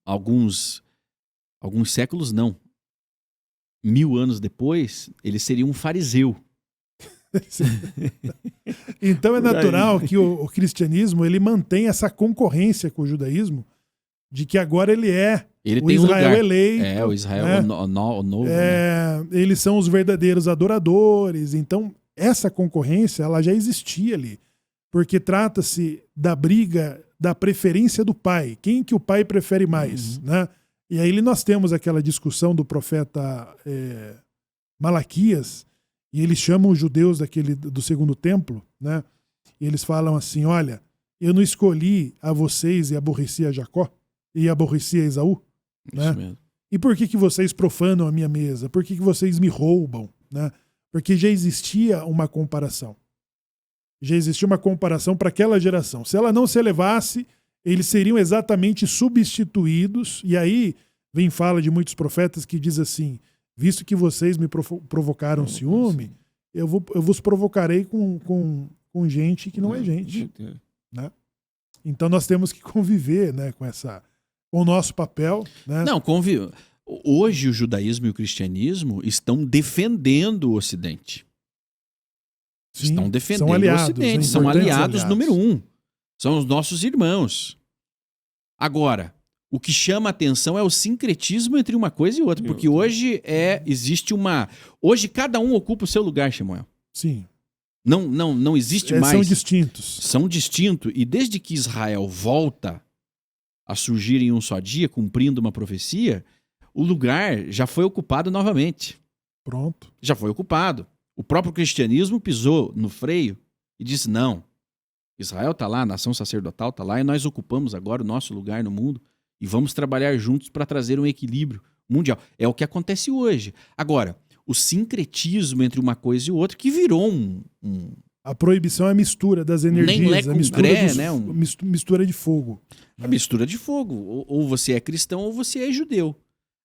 alguns séculos, não. 1000 anos depois, ele seria um fariseu. Então é natural que o cristianismo ele mantém essa concorrência com o judaísmo, de que agora ele o tem Israel lugar. eleito. O Israel novo. Né? Eles são os verdadeiros adoradores. Então essa concorrência ela já existia ali, porque trata-se da briga da preferência do pai. Quem que o pai prefere mais? Né? E aí nós temos aquela discussão do profeta Malaquias. E eles chamam os judeus do segundo templo, né? E eles falam assim, olha, eu não escolhi a vocês e aborreci a Jacó e aborreci a Esaú, né? Isso mesmo. E por que vocês profanam a minha mesa? Por que vocês me roubam? Né? Porque já existia uma comparação. Já existia uma comparação para aquela geração. Se ela não se elevasse, eles seriam exatamente substituídos. E aí vem fala de muitos profetas que diz assim, visto que vocês me provocaram ciúme, eu vos provocarei com gente que não é gente. Né? Então nós temos que conviver, né, com o nosso papel. Né? Não, hoje o judaísmo e o cristianismo estão defendendo o Ocidente. Sim, estão defendendo são aliados, o Ocidente. São aliados número 1. São os nossos irmãos. Agora, o que chama a atenção é o sincretismo entre uma coisa e outra. Porque hoje existe uma... Hoje cada um ocupa o seu lugar, Samuel. Sim. Não existe mais... São distintos. São distintos. E desde que Israel volta a surgir em um só dia, cumprindo uma profecia, o lugar já foi ocupado novamente. Pronto. Já foi ocupado. O próprio cristianismo pisou no freio e disse, não, Israel está lá, a nação sacerdotal está lá, e nós ocupamos agora o nosso lugar no mundo. E vamos trabalhar juntos para trazer um equilíbrio mundial. É o que acontece hoje. Agora, o sincretismo entre uma coisa e outra que virou A proibição é a mistura das energias. Mistura de fogo. A mistura de fogo. Ou você é cristão ou você é judeu.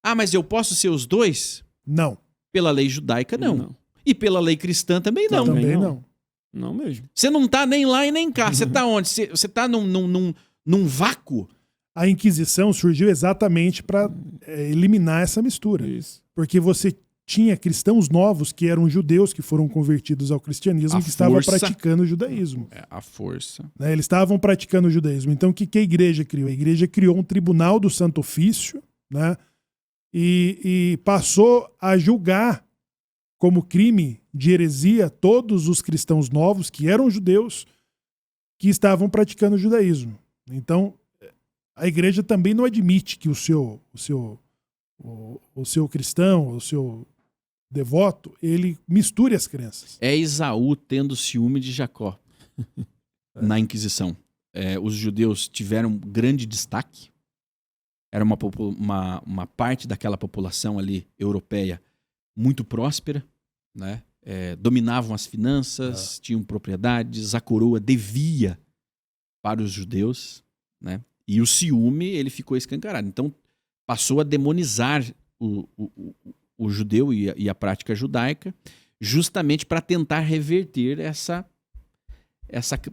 Ah, mas eu posso ser os dois? Não. Pela lei judaica, não. E pela lei cristã também não. Também não. Não mesmo. Você não está nem lá e nem cá. Você está onde? Você está num vácuo. A Inquisição surgiu exatamente para eliminar essa mistura. Isso. Porque você tinha cristãos novos que eram judeus que foram convertidos ao cristianismo, que estavam praticando o judaísmo. A força. Né? Eles estavam praticando o judaísmo. Então, o que a igreja criou? A igreja criou um tribunal do Santo Ofício, né? E passou a julgar como crime de heresia todos os cristãos novos que eram judeus que estavam praticando o judaísmo. Então, a igreja também não admite que o seu cristão, o seu devoto, ele misture as crenças. É Esaú tendo ciúme de Jacó na Inquisição. Os judeus tiveram grande destaque. Era uma parte daquela população ali europeia muito próspera, né? Dominavam as finanças, tinham propriedades, a coroa devia para os judeus, né? E o ciúme, ele ficou escancarado. Então, passou a demonizar o judeu e a prática judaica, justamente para tentar reverter essa...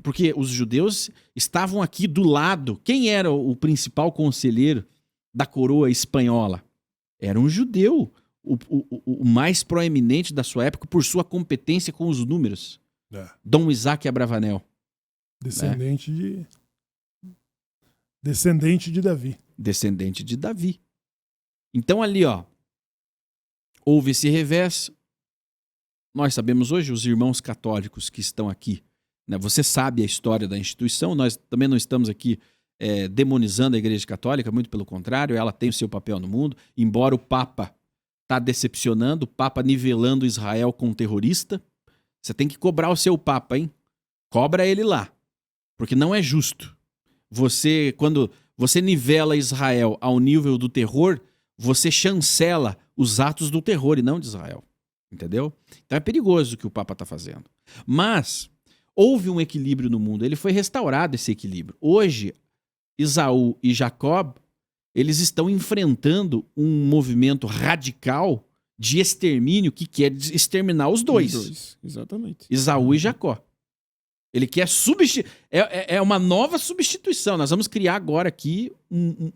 Porque os judeus estavam aqui do lado. Quem era o principal conselheiro da coroa espanhola? Era um judeu, o mais proeminente da sua época por sua competência com os números. Dom Isaac Abravanel. Descendente de Davi. Descendente de Davi. Então ali, ó, houve esse revés. Nós sabemos hoje, os irmãos católicos que estão aqui, né? Você sabe a história da instituição, nós também não estamos aqui demonizando a Igreja Católica, muito pelo contrário, ela tem o seu papel no mundo, embora o Papa está decepcionando, o Papa nivelando Israel com um terrorista. Você tem que cobrar o seu Papa, hein? Cobra ele lá, porque não é justo. Quando você nivela Israel ao nível do terror, você chancela os atos do terror e não de Israel. Entendeu? Então é perigoso o que o Papa está fazendo. Mas houve um equilíbrio no mundo, ele foi restaurado esse equilíbrio. Hoje, Esaú e Jacó, eles estão enfrentando um movimento radical de extermínio que quer exterminar os dois. Exatamente. Esaú e Jacó. Ele quer é uma nova substituição. Nós vamos criar agora aqui um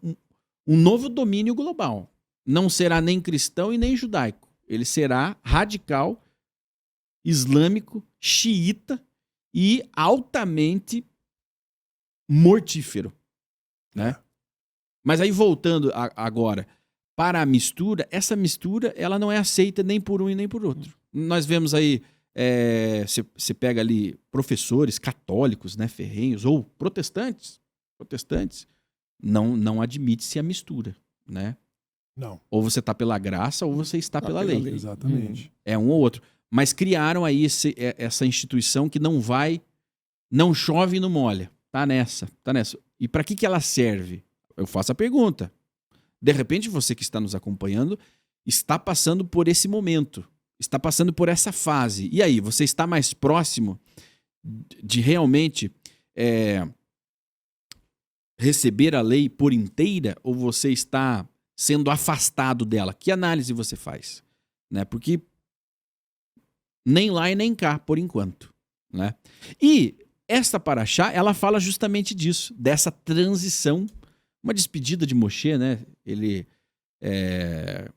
novo domínio global. Não será nem cristão e nem judaico. Ele será radical, islâmico, xiita e altamente mortífero, né? Mas aí voltando agora para a mistura, essa mistura ela não é aceita nem por um e nem por outro. Nós vemos aí, você pega ali professores católicos, né, ferrenhos, ou protestantes, não admite-se a mistura, né? Não. Ou você está pela graça ou você está pela lei. Exatamente. É um ou outro. Mas criaram aí essa instituição que não chove e não molha. Tá nessa. E para que ela serve? Eu faço a pergunta. De repente você que está nos acompanhando está passando por esse momento, está passando por essa fase. E aí, você está mais próximo de realmente receber a lei por inteira ou você está sendo afastado dela? Que análise você faz? Né? Porque nem lá e nem cá, por enquanto. Né? E esta paraxá, ela fala justamente disso, dessa transição, uma despedida de Moshe, né? Ele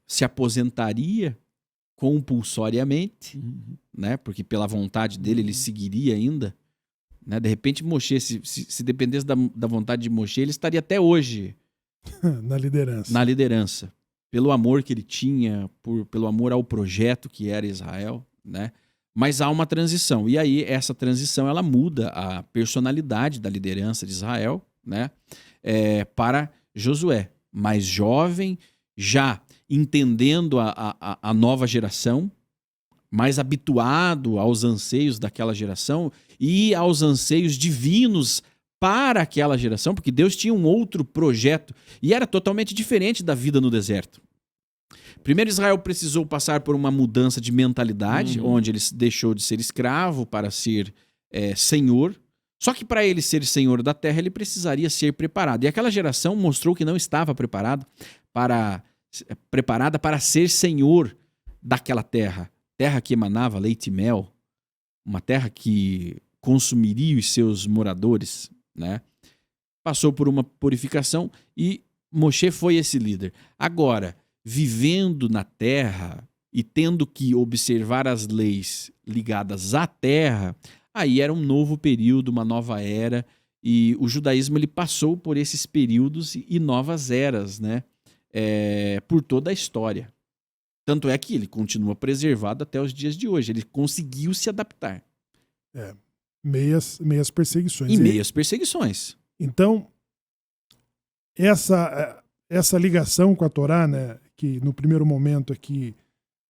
se aposentaria compulsoriamente, né? Porque pela vontade dele ele seguiria ainda. Né? De repente Moshe, se dependesse da vontade de Moshe, ele estaria até hoje na liderança. Pelo amor que ele tinha, pelo amor ao projeto que era Israel, né? Mas há uma transição. E aí, essa transição, ela muda a personalidade da liderança de Israel, né? Para Josué. Mais jovem, já entendendo a nova geração, mais habituado aos anseios daquela geração e aos anseios divinos para aquela geração, porque Deus tinha um outro projeto e era totalmente diferente da vida no deserto. Primeiro, Israel precisou passar por uma mudança de mentalidade, onde ele deixou de ser escravo para ser senhor. Só que para ele ser senhor da terra, ele precisaria ser preparado. E aquela geração mostrou que não estava preparada para ser senhor daquela terra. Terra que emanava leite e mel, uma terra que consumiria os seus moradores, né? Passou por uma purificação e Moshe foi esse líder. Agora, vivendo na terra e tendo que observar as leis ligadas à terra, aí era um novo período, uma nova era, e o judaísmo ele passou por esses períodos e novas eras, né? Por toda a história. Tanto é que ele continua preservado até os dias de hoje. Ele conseguiu se adaptar. Meias perseguições. Em meias perseguições. Então, essa ligação com a Torá, né, que no primeiro momento aqui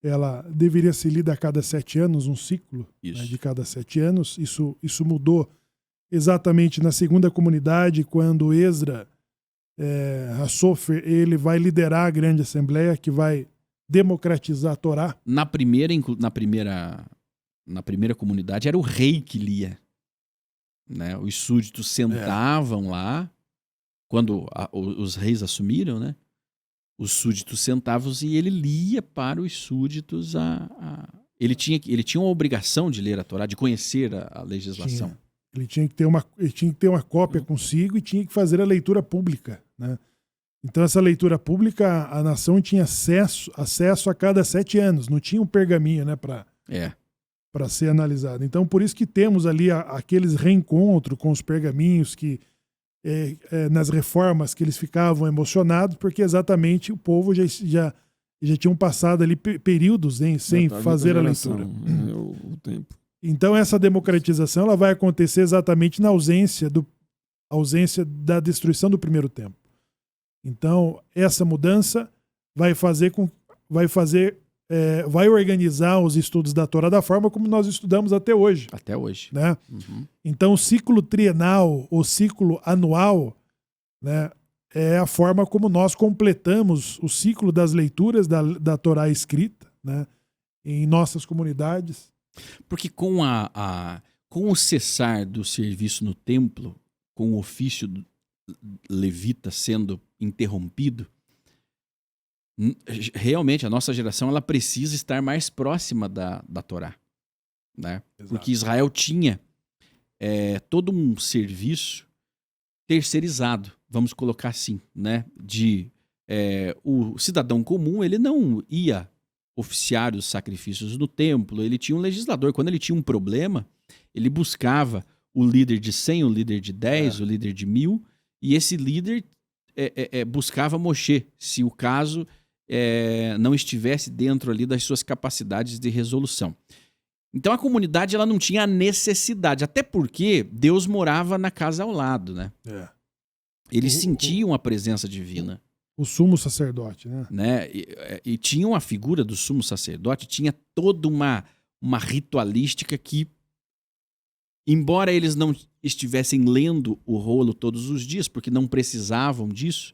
ela deveria ser lida a cada 7 anos, um ciclo, né, de cada 7 anos. Isso mudou exatamente na segunda comunidade, quando Esdra Hassofer, ele vai liderar a grande assembleia que vai democratizar a Torá. Na primeira comunidade era o rei que lia, né? Os súditos sentavam lá, quando os reis assumiram, né? Os súditos sentavam e ele lia para os súditos ele tinha uma obrigação de ler a Torá, de conhecer a legislação. Ele tinha que ter uma cópia consigo e tinha que fazer a leitura pública, né? Então essa leitura pública, a nação tinha acesso a cada 7 anos, não tinha um pergaminho, né, para ser analisado. Então por isso que temos ali aqueles reencontros com os pergaminhos que nas reformas que eles ficavam emocionados, porque exatamente o povo já tinham passado ali períodos sem fazer a leitura. O tempo. Então essa democratização ela vai acontecer exatamente na ausência da destruição do primeiro templo. Então essa mudança vai organizar os estudos da Torá da forma como nós estudamos até hoje. Até hoje. Né? Uhum. Então o ciclo trienal, o ciclo anual, né, é a forma como nós completamos o ciclo das leituras da Torá escrita, né, em nossas comunidades. Porque com o cessar do serviço no templo, com o ofício levita sendo interrompido, realmente a nossa geração ela precisa estar mais próxima da Torá, né? Porque Israel tinha todo um serviço terceirizado, vamos colocar assim, né? O cidadão comum ele não ia oficiar os sacrifícios no templo, ele tinha um legislador. Quando ele tinha um problema, ele buscava o líder de 100, o líder de 10, o líder de 1000, e esse líder buscava Moshe, se o caso não estivesse dentro ali das suas capacidades de resolução. Então a comunidade ela não tinha a necessidade, até porque Deus morava na casa ao lado, né? Eles sentiam a presença divina. O sumo sacerdote, né? E tinham a figura do sumo sacerdote, tinha toda uma ritualística que, embora eles não estivessem lendo o rolo todos os dias, porque não precisavam disso,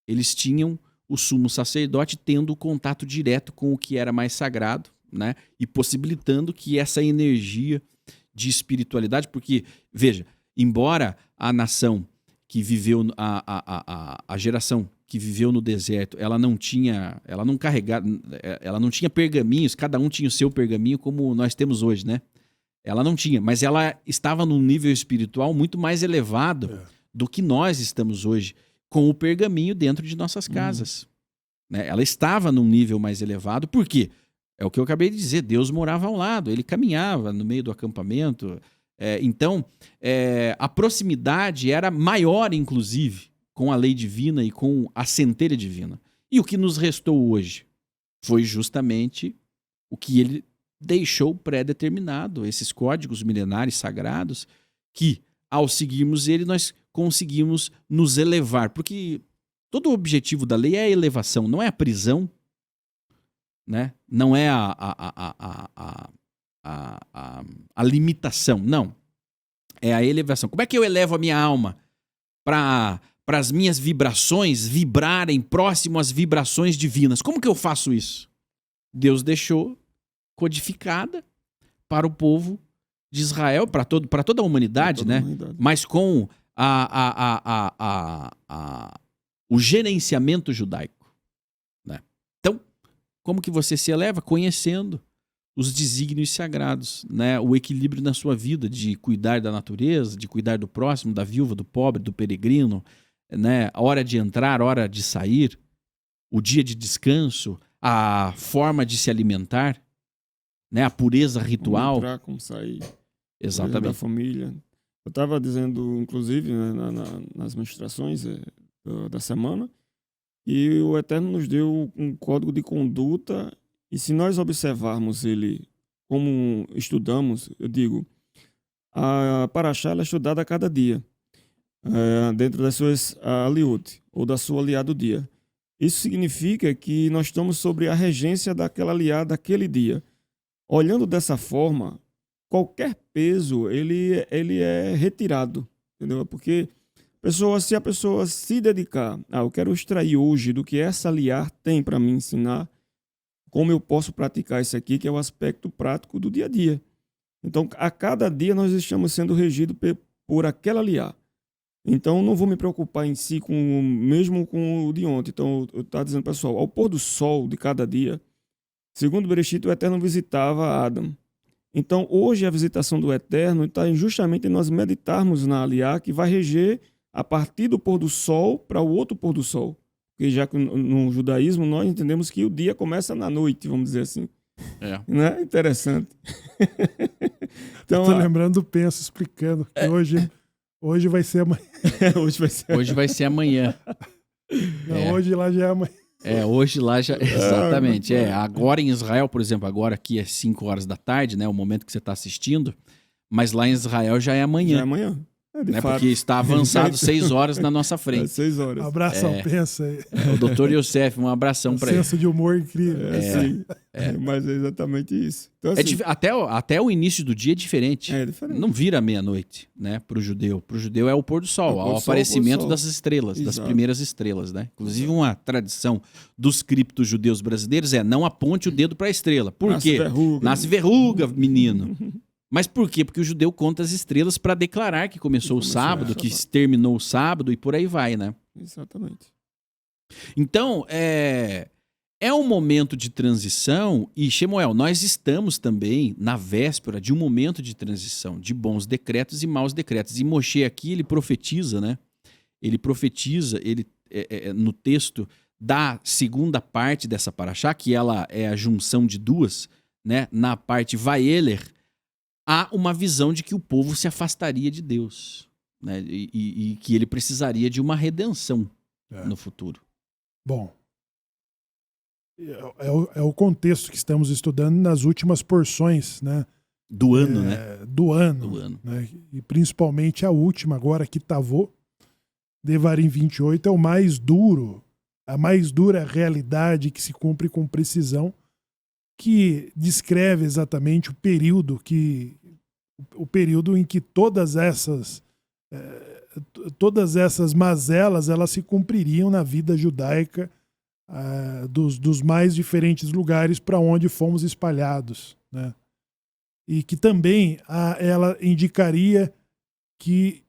eles tinham o sumo sacerdote tendo contato direto com o que era mais sagrado, né? E possibilitando que essa energia de espiritualidade, porque, veja, embora a nação que viveu, a geração que viveu no deserto, ela não tinha pergaminhos, cada um tinha o seu pergaminho como nós temos hoje, né? Ela não tinha, mas ela estava num nível espiritual muito mais elevado do que nós estamos hoje, com o pergaminho dentro de nossas casas. Né? Ela estava num nível mais elevado, por quê? É o que eu acabei de dizer, Deus morava ao lado, ele caminhava no meio do acampamento. Então, a proximidade era maior, inclusive, com a lei divina e com a centelha divina. E o que nos restou hoje foi justamente o que ele deixou pré-determinado, esses códigos milenares sagrados, que, ao seguirmos ele, nós conseguimos nos elevar. Porque todo o objetivo da lei é a elevação, não é a prisão, né? Não é a limitação, não. É a elevação. Como é que eu elevo a minha alma para as minhas vibrações vibrarem próximo às vibrações divinas? Como que eu faço isso? Deus deixou codificada para o povo de Israel, para toda a humanidade, né? Mas com o gerenciamento judaico, né? Então, como que você se eleva? Conhecendo os desígnios sagrados, né? O equilíbrio na sua vida de cuidar da natureza, de cuidar do próximo, da viúva, do pobre, do peregrino, né? A hora de entrar, a hora de sair, o dia de descanso, a forma de se alimentar, né? A pureza ritual. Como entrar, como sair. Exatamente. Da família. Eu estava dizendo, inclusive, né, nas ministrações da semana, que o Eterno nos deu um código de conduta, e se nós observarmos ele como estudamos, eu digo, a Paraxá ela é estudada a cada dia, dentro das suas aliut, ou da sua aliá do dia. Isso significa que nós estamos sobre a regência daquela aliá daquele dia. Olhando dessa forma, qualquer peso ele é retirado, entendeu? Porque se a pessoa se dedicar, eu quero extrair hoje do que essa aliá tem para me ensinar, como eu posso praticar isso aqui, que é o aspecto prático do dia a dia. Então, a cada dia nós estamos sendo regidos por aquela aliá. Então, não vou me preocupar em si mesmo com o de ontem. Então, eu estava dizendo, pessoal, ao pôr do sol de cada dia, segundo Bereshit, o Eterno visitava Adam. Então, hoje a visitação do Eterno está justamente em nós meditarmos na aliá que vai reger a partir do pôr do sol para o outro pôr do sol. Porque já que no judaísmo nós entendemos que o dia começa na noite, vamos dizer assim. Né? Interessante. Então, estou lembrando do Penso explicando que hoje vai ser amanhã. Hoje vai ser amanhã. Não, hoje lá já é amanhã. Hoje lá já... Exatamente. Agora em Israel, por exemplo, agora aqui é 5 horas da tarde, né? O momento que você está assistindo. Mas lá em Israel já é amanhã. Já é amanhã. Né? Porque está avançado 6 horas na nossa frente. 6 horas. Abraço ao Pensa aí. O doutor Youssef, um abração para ele. Senso de humor incrível. Sim. Mas é exatamente isso. Então, assim, até o início do dia é diferente. É diferente. Não vira meia-noite, né? Para o judeu. Para o judeu é o pôr do sol, o aparecimento das estrelas, das primeiras estrelas, né? Inclusive uma tradição dos criptos judeus brasileiros não aponte o dedo para a estrela. Por quê? Nasce verruga, menino. Mas por quê? Porque o judeu conta as estrelas para declarar que começou o sábado, que terminou o sábado e por aí vai, né? Exatamente. Então, é um momento de transição e, Shemuel, nós estamos também na véspera de um momento de transição, de bons decretos e maus decretos. E Moshe aqui, ele profetiza, né? Ele profetiza, no texto da segunda parte dessa paraxá, que ela é a junção de duas, né? Na parte Vayeler, há uma visão de que o povo se afastaria de Deus, né? E que ele precisaria de uma redenção no futuro. Bom, é o contexto que estamos estudando nas últimas porções, né? Do ano, né? Do ano. Né? E principalmente a última agora, que Tavô, Devarim 28, é o mais duro, a mais dura realidade que se cumpre com precisão, que descreve exatamente o período em que todas essas mazelas elas se cumpririam na vida judaica dos mais diferentes lugares para onde fomos espalhados, né? E que também ela indicaria que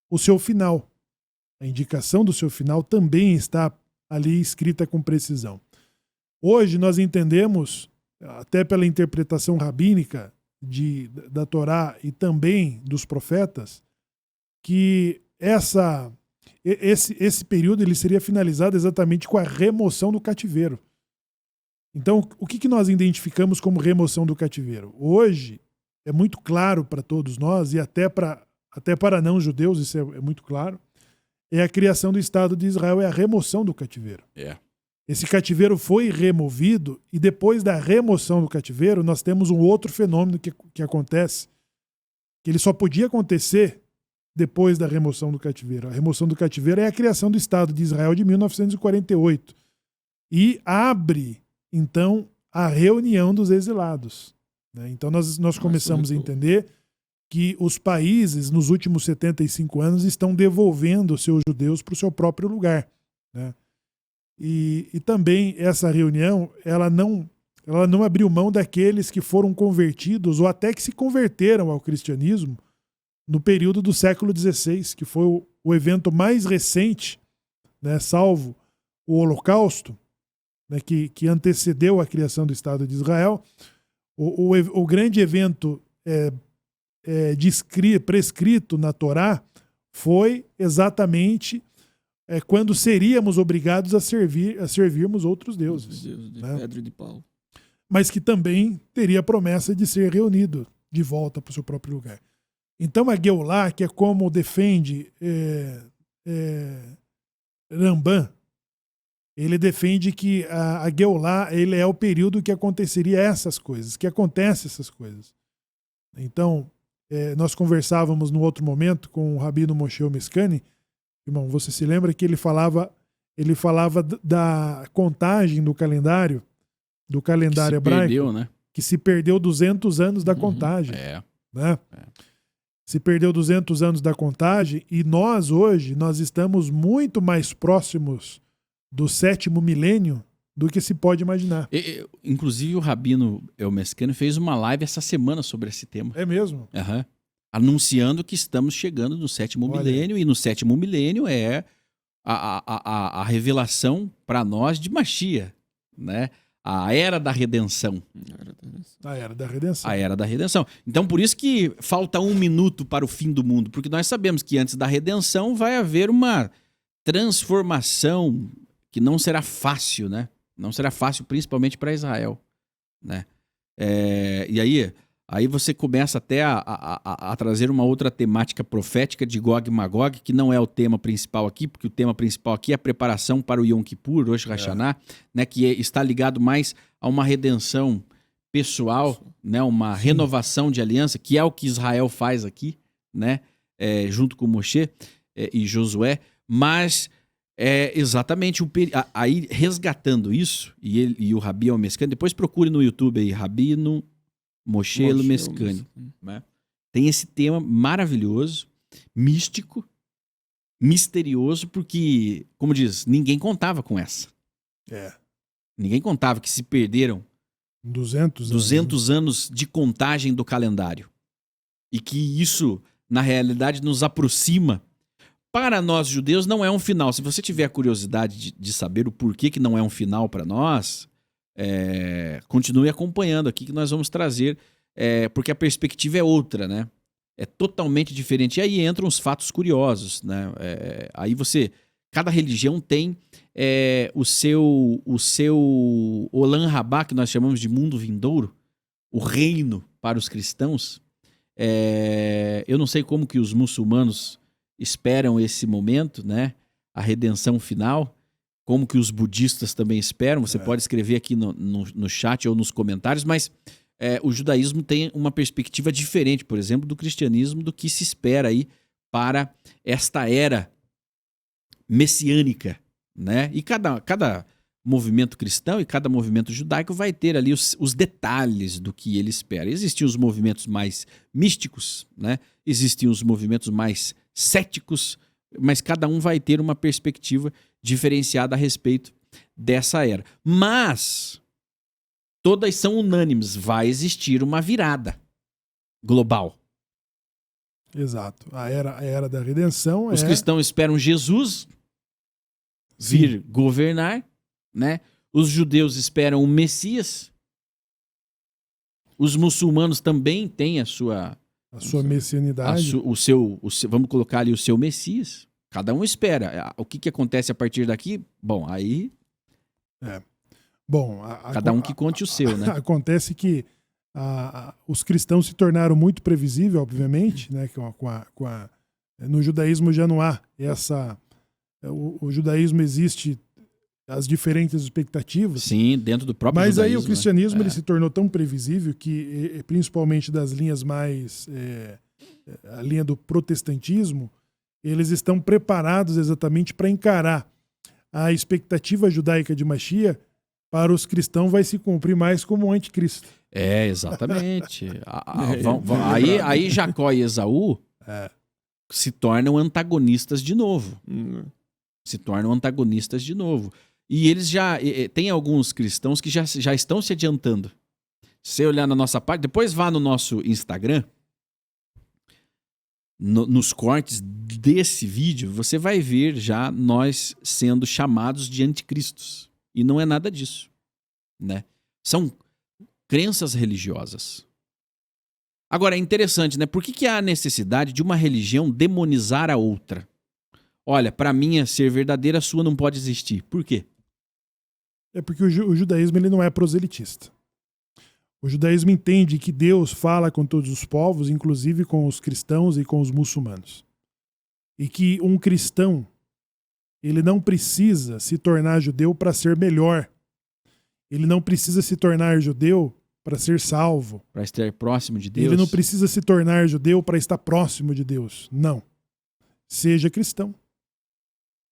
o seu final, a indicação do seu final também está ali escrita com precisão. Hoje nós entendemos, até pela interpretação rabínica da Torá e também dos profetas, que esse período ele seria finalizado exatamente com a remoção do cativeiro. Então, o que nós identificamos como remoção do cativeiro? Hoje, é muito claro para todos nós, e até para não-judeus, isso é muito claro, é a criação do Estado de Israel, é a remoção do cativeiro. Esse cativeiro foi removido, e depois da remoção do cativeiro, nós temos um outro fenômeno que acontece, que ele só podia acontecer depois da remoção do cativeiro. A remoção do cativeiro é a criação do Estado de Israel de 1948. E abre, então, a reunião dos exilados, né? Então nós começamos a entender que os países, nos últimos 75 anos, estão devolvendo seus judeus para o seu próprio lugar, né? E também essa reunião, ela não abriu mão daqueles que foram convertidos ou até que se converteram ao cristianismo no período do século XVI, que foi o evento mais recente, né, salvo o Holocausto, né, que antecedeu a criação do Estado de Israel. O grande evento prescrito na Torá foi exatamente quando seríamos obrigados a servirmos outros deuses. Deus de né? pedra e de pau. Mas que também teria a promessa de ser reunido de volta para o seu próprio lugar. Então a Geulá, que é como defende Rambam, ele defende que a Geulá ele é o período que aconteceria essas coisas, que acontecem essas coisas. Então, nós conversávamos no outro momento com o Rabino Moshe Omeskani. Irmão, você se lembra que ele falava da contagem do calendário hebraico, perdeu, né? que se perdeu 200 anos da contagem. Né? Se perdeu 200 anos da contagem e nós hoje estamos muito mais próximos do 7º milênio do que se pode imaginar. Inclusive o Rabino Omeskani fez uma live essa semana sobre esse tema. É mesmo? Anunciando que estamos chegando no 7º milênio, e no 7º milênio é a revelação para nós de Mashiach, né? A era da redenção. A era da redenção. A era da redenção. Então, por isso que falta 1 minuto para o fim do mundo, porque nós sabemos que antes da redenção vai haver uma transformação que não será fácil, né? Não será fácil, principalmente para Israel, né? E aí você começa até a trazer uma outra temática profética de Gog e Magog, que não é o tema principal aqui, porque o tema principal aqui é a preparação para o Yom Kippur, Rosh Hashanah, né, que está ligado mais a uma redenção pessoal, né, uma renovação de aliança, que é o que Israel faz aqui, né, junto com Moshe e Josué, mas exatamente aí resgatando isso, e o Rabi Omeskani, depois procure no YouTube aí, Rabino Moshe Omeskani, né? Tem esse tema maravilhoso, místico, misterioso, porque, como diz, ninguém contava com essa. Ninguém contava que se perderam 200 anos de contagem do calendário. E que isso, na realidade, nos aproxima. Para nós judeus não é um final. Se você tiver a curiosidade de saber o porquê que não é um final para nós, continue acompanhando aqui que nós vamos trazer, porque a perspectiva é outra, né? É totalmente diferente. E aí entram os fatos curiosos, né? Cada religião tem o seu Olam Rabá, que nós chamamos de mundo vindouro, o reino para os cristãos. Eu não sei como que os muçulmanos esperam esse momento, né? A redenção final. Como que os budistas também esperam. Você pode escrever aqui no chat ou nos comentários, mas o judaísmo tem uma perspectiva diferente, por exemplo, do cristianismo, do que se espera aí para esta era messiânica, né? E cada movimento cristão e cada movimento judaico vai ter ali os detalhes do que ele espera. Existem os movimentos mais místicos, né? Existem os movimentos mais céticos, mas cada um vai ter uma perspectiva diferenciada a respeito dessa era. Mas todas são unânimes, vai existir uma virada global. Exato. A era da redenção Os cristãos esperam Jesus vir governar, né? Os judeus esperam o Messias. Os muçulmanos também têm a sua messianidade. Vamos colocar ali o seu Messias. Cada um espera. O que acontece a partir daqui? Bom, aí... Bom, cada um que conte o seu, né? Acontece que os cristãos se tornaram muito previsíveis, obviamente, né? No judaísmo já não há essa... O judaísmo existe as diferentes expectativas. Sim, dentro do próprio judaísmo. Mas aí o cristianismo ele se tornou tão previsível que, principalmente das linhas mais... a linha do protestantismo, eles estão preparados exatamente para encarar a expectativa judaica de Mashiach. Para os cristãos vai se cumprir mais como o anticristo. Exatamente. Aí Jacó e Esaú se tornam antagonistas de novo. Se tornam antagonistas de novo. E eles tem alguns cristãos que já estão se adiantando. Se você olhar na nossa página, depois vá no nosso Instagram, nos cortes desse vídeo, você vai ver já nós sendo chamados de anticristos. E não é nada disso, né? São crenças religiosas. Agora, é interessante, né? Por que há a necessidade de uma religião demonizar a outra? olha, para mim é ser verdadeira, a sua não pode existir. Por quê? É porque o judaísmo ele não é proselitista. O judaísmo entende que Deus fala com todos os povos, inclusive com os cristãos e com os muçulmanos. E que um cristão, ele não precisa se tornar judeu para ser melhor. Ele não precisa se tornar judeu para ser salvo. Para estar próximo de Deus. Ele não precisa se tornar judeu para estar próximo de Deus. Não. Seja cristão.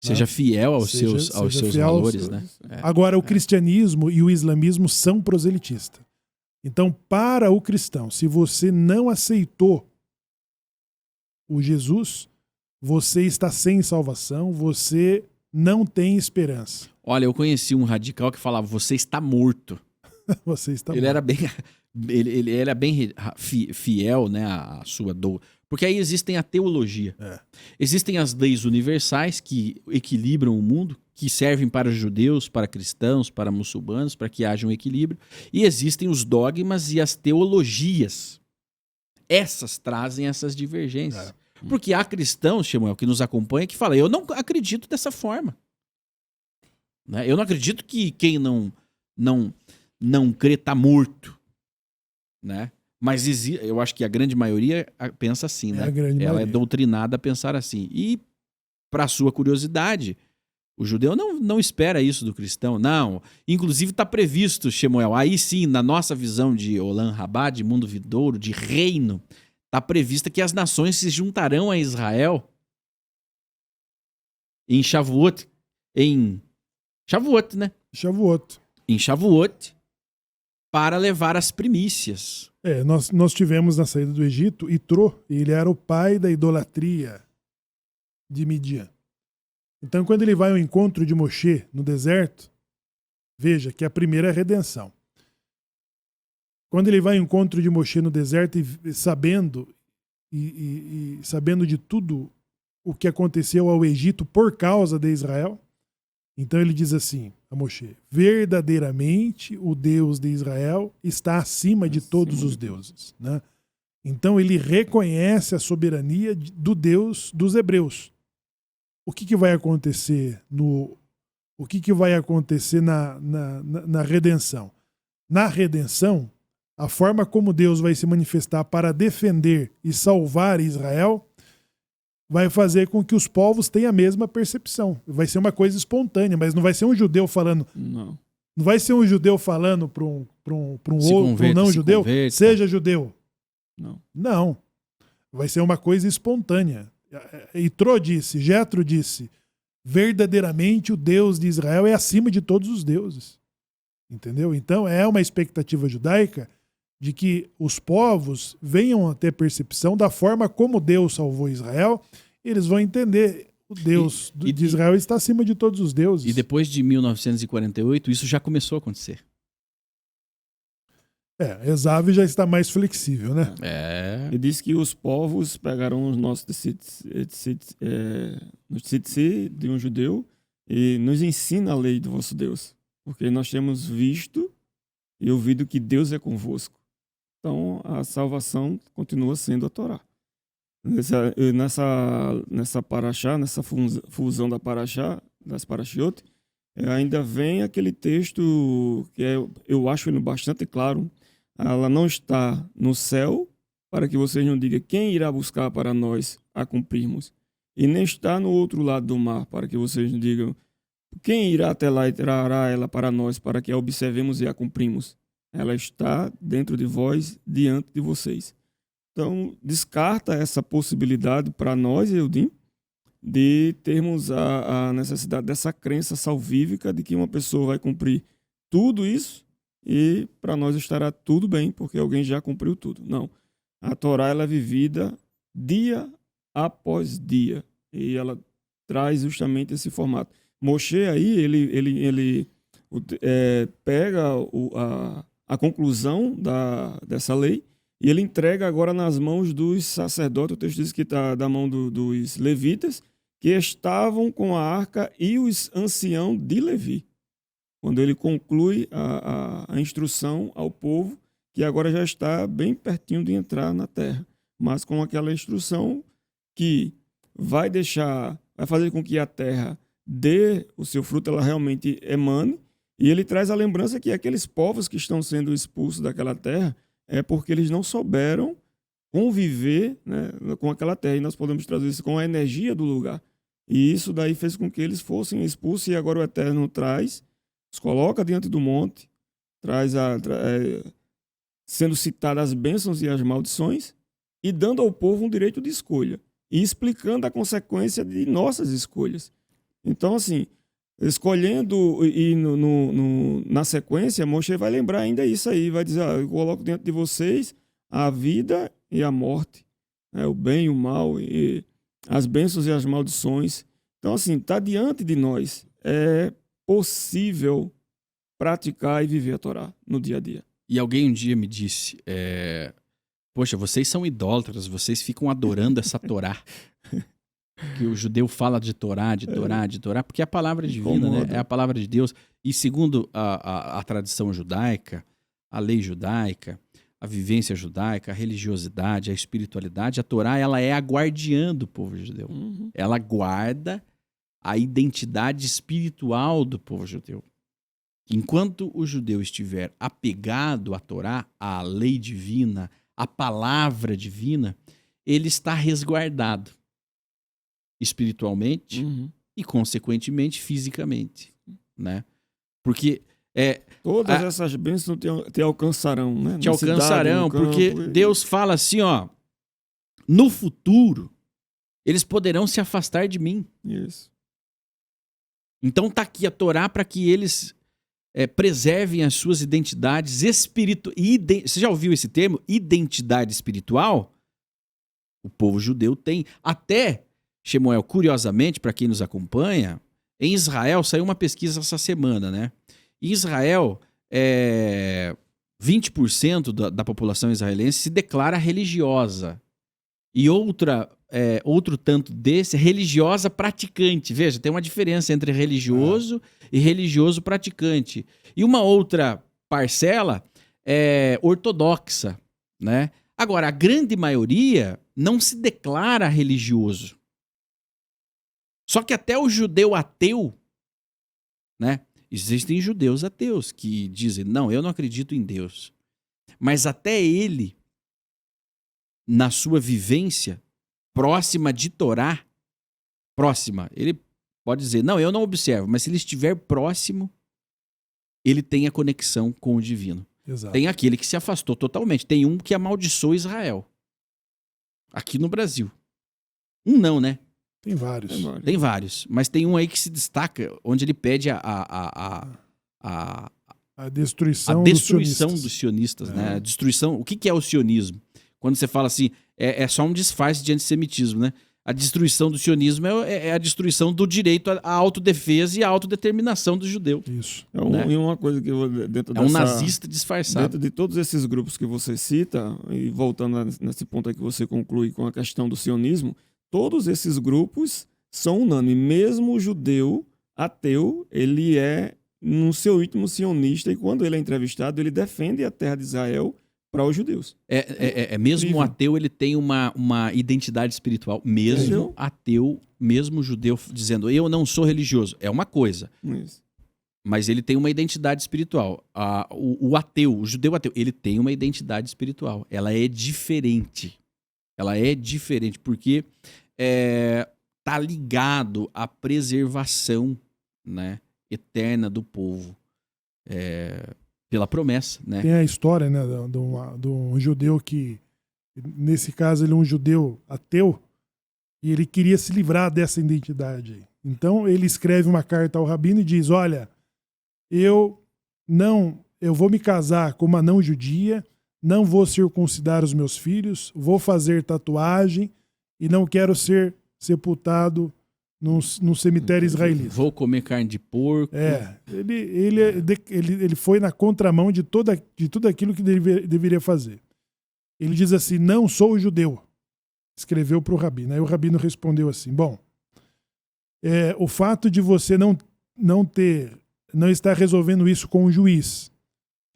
Seja fiel aos seus valores, né? Agora, o cristianismo e o islamismo são proselitistas. Então, para o cristão, se você não aceitou o Jesus, você está sem salvação, você não tem esperança. Olha, eu conheci um radical que falava, você está morto. Você está Ele morto. era bem, ele era bem fiel, né, à sua doutrina. Porque aí existem a teologia. Existem as leis universais que equilibram o mundo, que servem para judeus, para cristãos, para muçulmanos, para que haja um equilíbrio. E existem os dogmas e as teologias. Essas trazem essas divergências. Porque há cristãos, Samuel, que nos acompanham, que falam, eu não acredito dessa forma. Né? Eu não acredito que quem não crê está morto. Né? Mas eu acho que a grande maioria pensa assim, né? Ela é doutrinada a pensar assim. E, para sua curiosidade, o judeu não espera isso do cristão. Não. Inclusive está previsto, Samuel, aí sim, na nossa visão de Olam Rabá, de mundo vindouro, de reino, está prevista que as nações se juntarão a Israel em Shavuot. Em Shavuot, né? Shavuot. Em Shavuot, para levar as primícias. Nós tivemos na saída do Egito Itró, ele era o pai da idolatria de Midian. Então, quando ele vai ao encontro de Moshe no deserto, veja que a primeira é a redenção. Quando ele vai ao encontro de Moshe no deserto e sabendo de tudo o que aconteceu ao Egito por causa de Israel, então ele diz assim a Moshe, verdadeiramente o Deus de Israel está acima de todos os deuses. Né? Então ele reconhece a soberania do Deus dos hebreus. O que vai acontecer na redenção? Na redenção, a forma como Deus vai se manifestar para defender e salvar Israel vai fazer com que os povos tenham a mesma percepção. Vai ser uma coisa espontânea, mas não vai ser um judeu falando. Não vai ser um judeu falando para um não judeu, seja judeu. Não. Vai ser uma coisa espontânea. Jetro disse, verdadeiramente o Deus de Israel é acima de todos os deuses. Entendeu? Então é uma expectativa judaica de que os povos venham a ter percepção da forma como Deus salvou Israel, eles vão entender o Deus de Israel está acima de todos os deuses. E depois de 1948, isso já começou a acontecer. Esav já está mais flexível, né? Ele diz que os povos pegaram os nossos tzitzit de um judeu e nos ensina a lei do vosso Deus. Porque nós temos visto e ouvido que Deus é convosco. Então, a salvação continua sendo a Torá. Nessa paraxá, nessa fusão da paraxá, das parashiot, ainda vem aquele texto que eu acho ele bastante claro. Ela não está no céu para que vocês não digam quem irá buscar para nós a cumprirmos. E nem está no outro lado do mar para que vocês não digam quem irá até lá e trará ela para nós para que a observemos e a cumprimos. Ela está dentro de vós, diante de vocês. Então, descarta essa possibilidade para nós, Eudim, de termos a necessidade dessa crença salvífica de que uma pessoa vai cumprir tudo isso e para nós estará tudo bem, porque alguém já cumpriu tudo. Não. A Torá ela é vivida dia após dia e ela traz justamente esse formato. Moshe aí, ele pega a conclusão dessa lei e ele entrega agora nas mãos dos sacerdotes, o texto diz que está da mão dos levitas, que estavam com a arca e os anciãos de Levi. Quando ele conclui a instrução ao povo, que agora já está bem pertinho de entrar na terra, mas com aquela instrução que vai deixar vai fazer com que a terra dê o seu fruto, ela realmente emane. E ele traz a lembrança que aqueles povos que estão sendo expulsos daquela terra é porque eles não souberam conviver, né, com aquela terra. E nós podemos traduzir isso com a energia do lugar. E isso daí fez com que eles fossem expulsos, e agora o Eterno os coloca diante do monte, sendo citadas as bênçãos e as maldições, e dando ao povo um direito de escolha, e explicando a consequência de nossas escolhas. Então, assim, escolhendo, e na sequência, Moshe vai lembrar ainda isso aí, vai dizer, eu coloco diante de vocês a vida e a morte, né, o bem e o mal, e as bênçãos e as maldições. Então, assim, está diante de nós. É possível praticar e viver a Torá no dia a dia. E alguém um dia me disse, poxa, vocês são idólatras, vocês ficam adorando essa Torá. Que o judeu fala de Torá, porque é a palavra divina, né? É a palavra de Deus. E segundo a tradição judaica, a lei judaica, a vivência judaica, a religiosidade, a espiritualidade, a Torá, ela é a guardiã do povo judeu. Uhum. Ela guarda a identidade espiritual do povo judeu. Enquanto o judeu estiver apegado à Torá, à lei divina, à palavra divina, ele está resguardado espiritualmente e, consequentemente, fisicamente, né? Porque todas essas bênçãos te alcançarão, né? Te alcançarão, porque Deus fala assim, ó, no futuro eles poderão se afastar de mim. Isso. Então tá aqui a Torá para que eles preservem as suas identidades espirituais. Você já ouviu esse termo? Identidade espiritual? O povo judeu tem. Até, Shemuel, curiosamente, para quem nos acompanha, em Israel saiu uma pesquisa essa semana, né? Em Israel, 20% da população israelense se declara religiosa. E outro tanto desse, religiosa praticante. Veja, tem uma diferença entre religioso e religioso praticante. E uma outra parcela é ortodoxa, né? Agora, a grande maioria não se declara religioso. Só que até o judeu ateu, né? Existem judeus ateus que dizem, não, eu não acredito em Deus. Mas até ele, na sua vivência próxima de Torá, ele pode dizer, não, eu não observo, mas se ele estiver próximo, ele tem a conexão com o divino. Exato. Tem aquele que se afastou totalmente. Tem um que amaldiçoou Israel. Aqui no Brasil. Um não, né? Tem vários. Tem vários. Mas tem um aí que se destaca, onde ele pede a destruição, dos sionistas, né? A destruição. O que é o sionismo? Quando você fala assim, é só um disfarce de antissemitismo, né? A destruição do sionismo é a destruição do direito à autodefesa e à autodeterminação do judeu. Isso. E uma coisa que dentro um nazista disfarçado. Dentro de todos esses grupos que você cita, e voltando nesse ponto aí que você conclui com a questão do sionismo, todos esses grupos são unânimes. Mesmo o judeu ateu, ele é, no seu íntimo, sionista, e quando ele é entrevistado, ele defende a terra de Israel para os judeus. Mesmo o ateu, ele tem uma identidade espiritual. Mesmo ateu, mesmo judeu, dizendo, eu não sou religioso. É uma coisa. Isso. Mas ele tem uma identidade espiritual. O ateu, o judeu ateu, ele tem uma identidade espiritual. Ela é diferente. Porque tá ligado à preservação, né, eterna do povo. Pela promessa, né? Tem a história, né, de um judeu que, nesse caso, ele é um judeu ateu, e ele queria se livrar dessa identidade. Então, ele escreve uma carta ao rabino e diz, olha, eu vou me casar com uma não judia, não vou circuncidar os meus filhos, vou fazer tatuagem e não quero ser sepultado num cemitério israelita. Vou comer carne de porco. Ele foi na contramão de tudo aquilo que deveria fazer. Ele diz assim, não sou judeu. Escreveu para o rabino. Aí o rabino respondeu assim, bom, o fato de você não estar resolvendo isso com o juiz,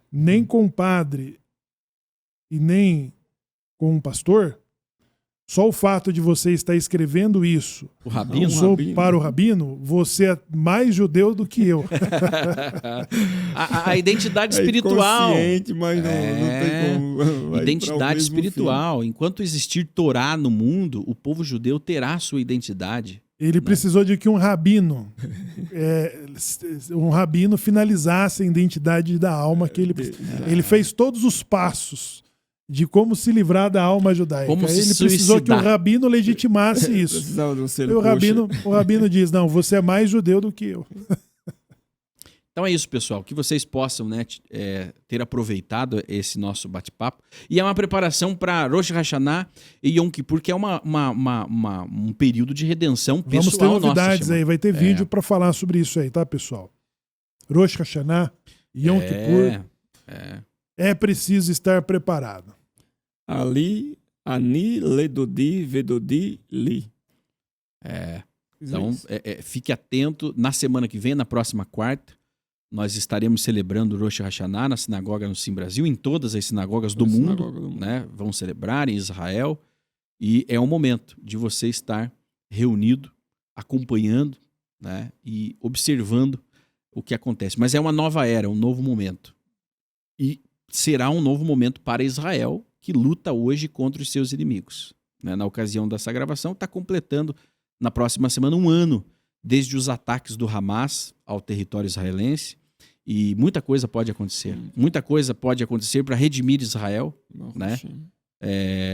nem com o padre e nem com o pastor, Só o fato de você estar escrevendo isso O rabino? para o rabino, você é mais judeu do que eu. A identidade espiritual. É inconsciente, mas não tem como. Vai Identidade para o mesmo espiritual. Enquanto existir Torá no mundo, o povo judeu terá a sua identidade. Ele precisou de que um rabino finalizasse a identidade da alma que ele fez todos os passos de como se livrar da alma judaica. Como se Ele precisou que o suicidar. rabino legitimasse isso. Precisava de um E selo o rabino diz, não, você é mais judeu do que eu. Então é isso, pessoal. Que vocês possam, né, ter aproveitado esse nosso bate-papo. E é uma preparação para Rosh Hashanah e Yom Kippur, que é um período de redenção pessoal. Vamos ter novidades nossa, aí, vai ter vídeo para falar sobre isso aí, tá, pessoal? Rosh Hashanah, Yom Kippur, é preciso estar preparado. Ali, ani, ledodi, vedodi, li. Então, fique atento. Na semana que vem, na próxima quarta, nós estaremos celebrando o Rosh Hashanah na sinagoga no Sim Brasil, em todas as sinagogas do mundo, né? Vão celebrar em Israel. E é um momento de você estar reunido, acompanhando, né? E observando o que acontece. Mas é uma nova era, um novo momento. E será um novo momento para Israel, que luta hoje contra os seus inimigos. Né? Na ocasião dessa gravação, está completando na próxima semana um ano desde os ataques do Hamas ao território israelense, e muita coisa pode acontecer. Muita coisa pode acontecer para redimir Israel, né?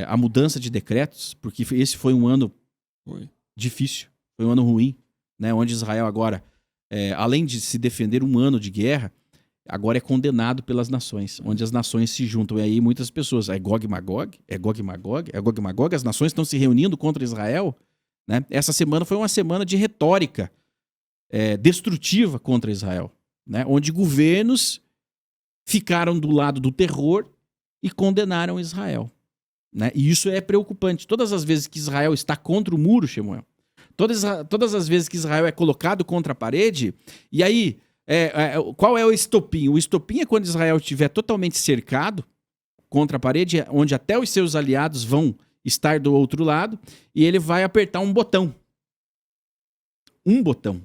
A mudança de decretos, porque esse foi um ano difícil, foi um ano ruim, né? Onde Israel agora, além de se defender um ano de guerra, agora é condenado pelas nações, onde as nações se juntam. E aí muitas pessoas, é Gog e Magog, as nações estão se reunindo contra Israel. Né? Essa semana foi uma semana de retórica destrutiva contra Israel, né? Onde governos ficaram do lado do terror e condenaram Israel. Né? E isso é preocupante. Todas as vezes que Israel está contra o muro, Shemuel, todas as vezes que Israel é colocado contra a parede, e aí, qual é o estopim? O estopim é quando Israel estiver totalmente cercado contra a parede, onde até os seus aliados vão estar do outro lado, e ele vai apertar um botão. Um botão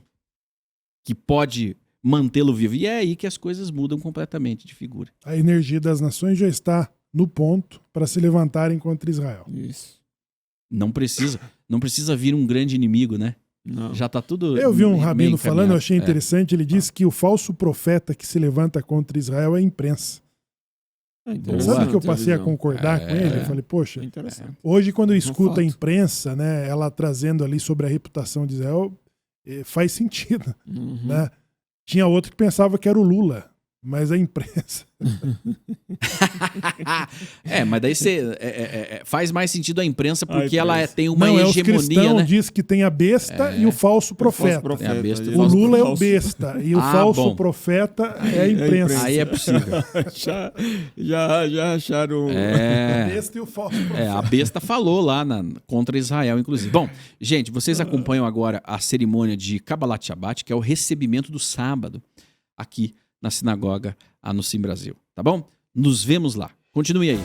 que pode mantê-lo vivo. E é aí que as coisas mudam completamente de figura. A energia das nações já está no ponto para se levantarem contra Israel. Isso. Não precisa vir um grande inimigo, né? Não. Já está tudo. Eu vi um rabino meio falando, eu achei encaminhado. interessante, ele disse que o falso profeta que se levanta contra Israel é a imprensa. Sabe que eu passei a concordar com ele? Eu falei, poxa, hoje quando eu escuto a imprensa, né, ela trazendo ali sobre a reputação de Israel, faz sentido. Né? Tinha outro que pensava que era o Lula, mas a imprensa... Mas daí você faz mais sentido a imprensa porque ela tem uma Não, hegemonia, os cristãos né? diz que tem a besta e o falso profeta. Tem a besta e O Lula é o besta e o falso profeta é a imprensa. Aí é possível. já acharam A besta e o falso profeta. A besta falou lá contra Israel, inclusive. Bom, gente, vocês acompanham agora a cerimônia de Kabbalat Shabbat, que é o recebimento do sábado aqui na sinagoga Anussim Brasil, tá bom? Nos vemos lá. Continue aí.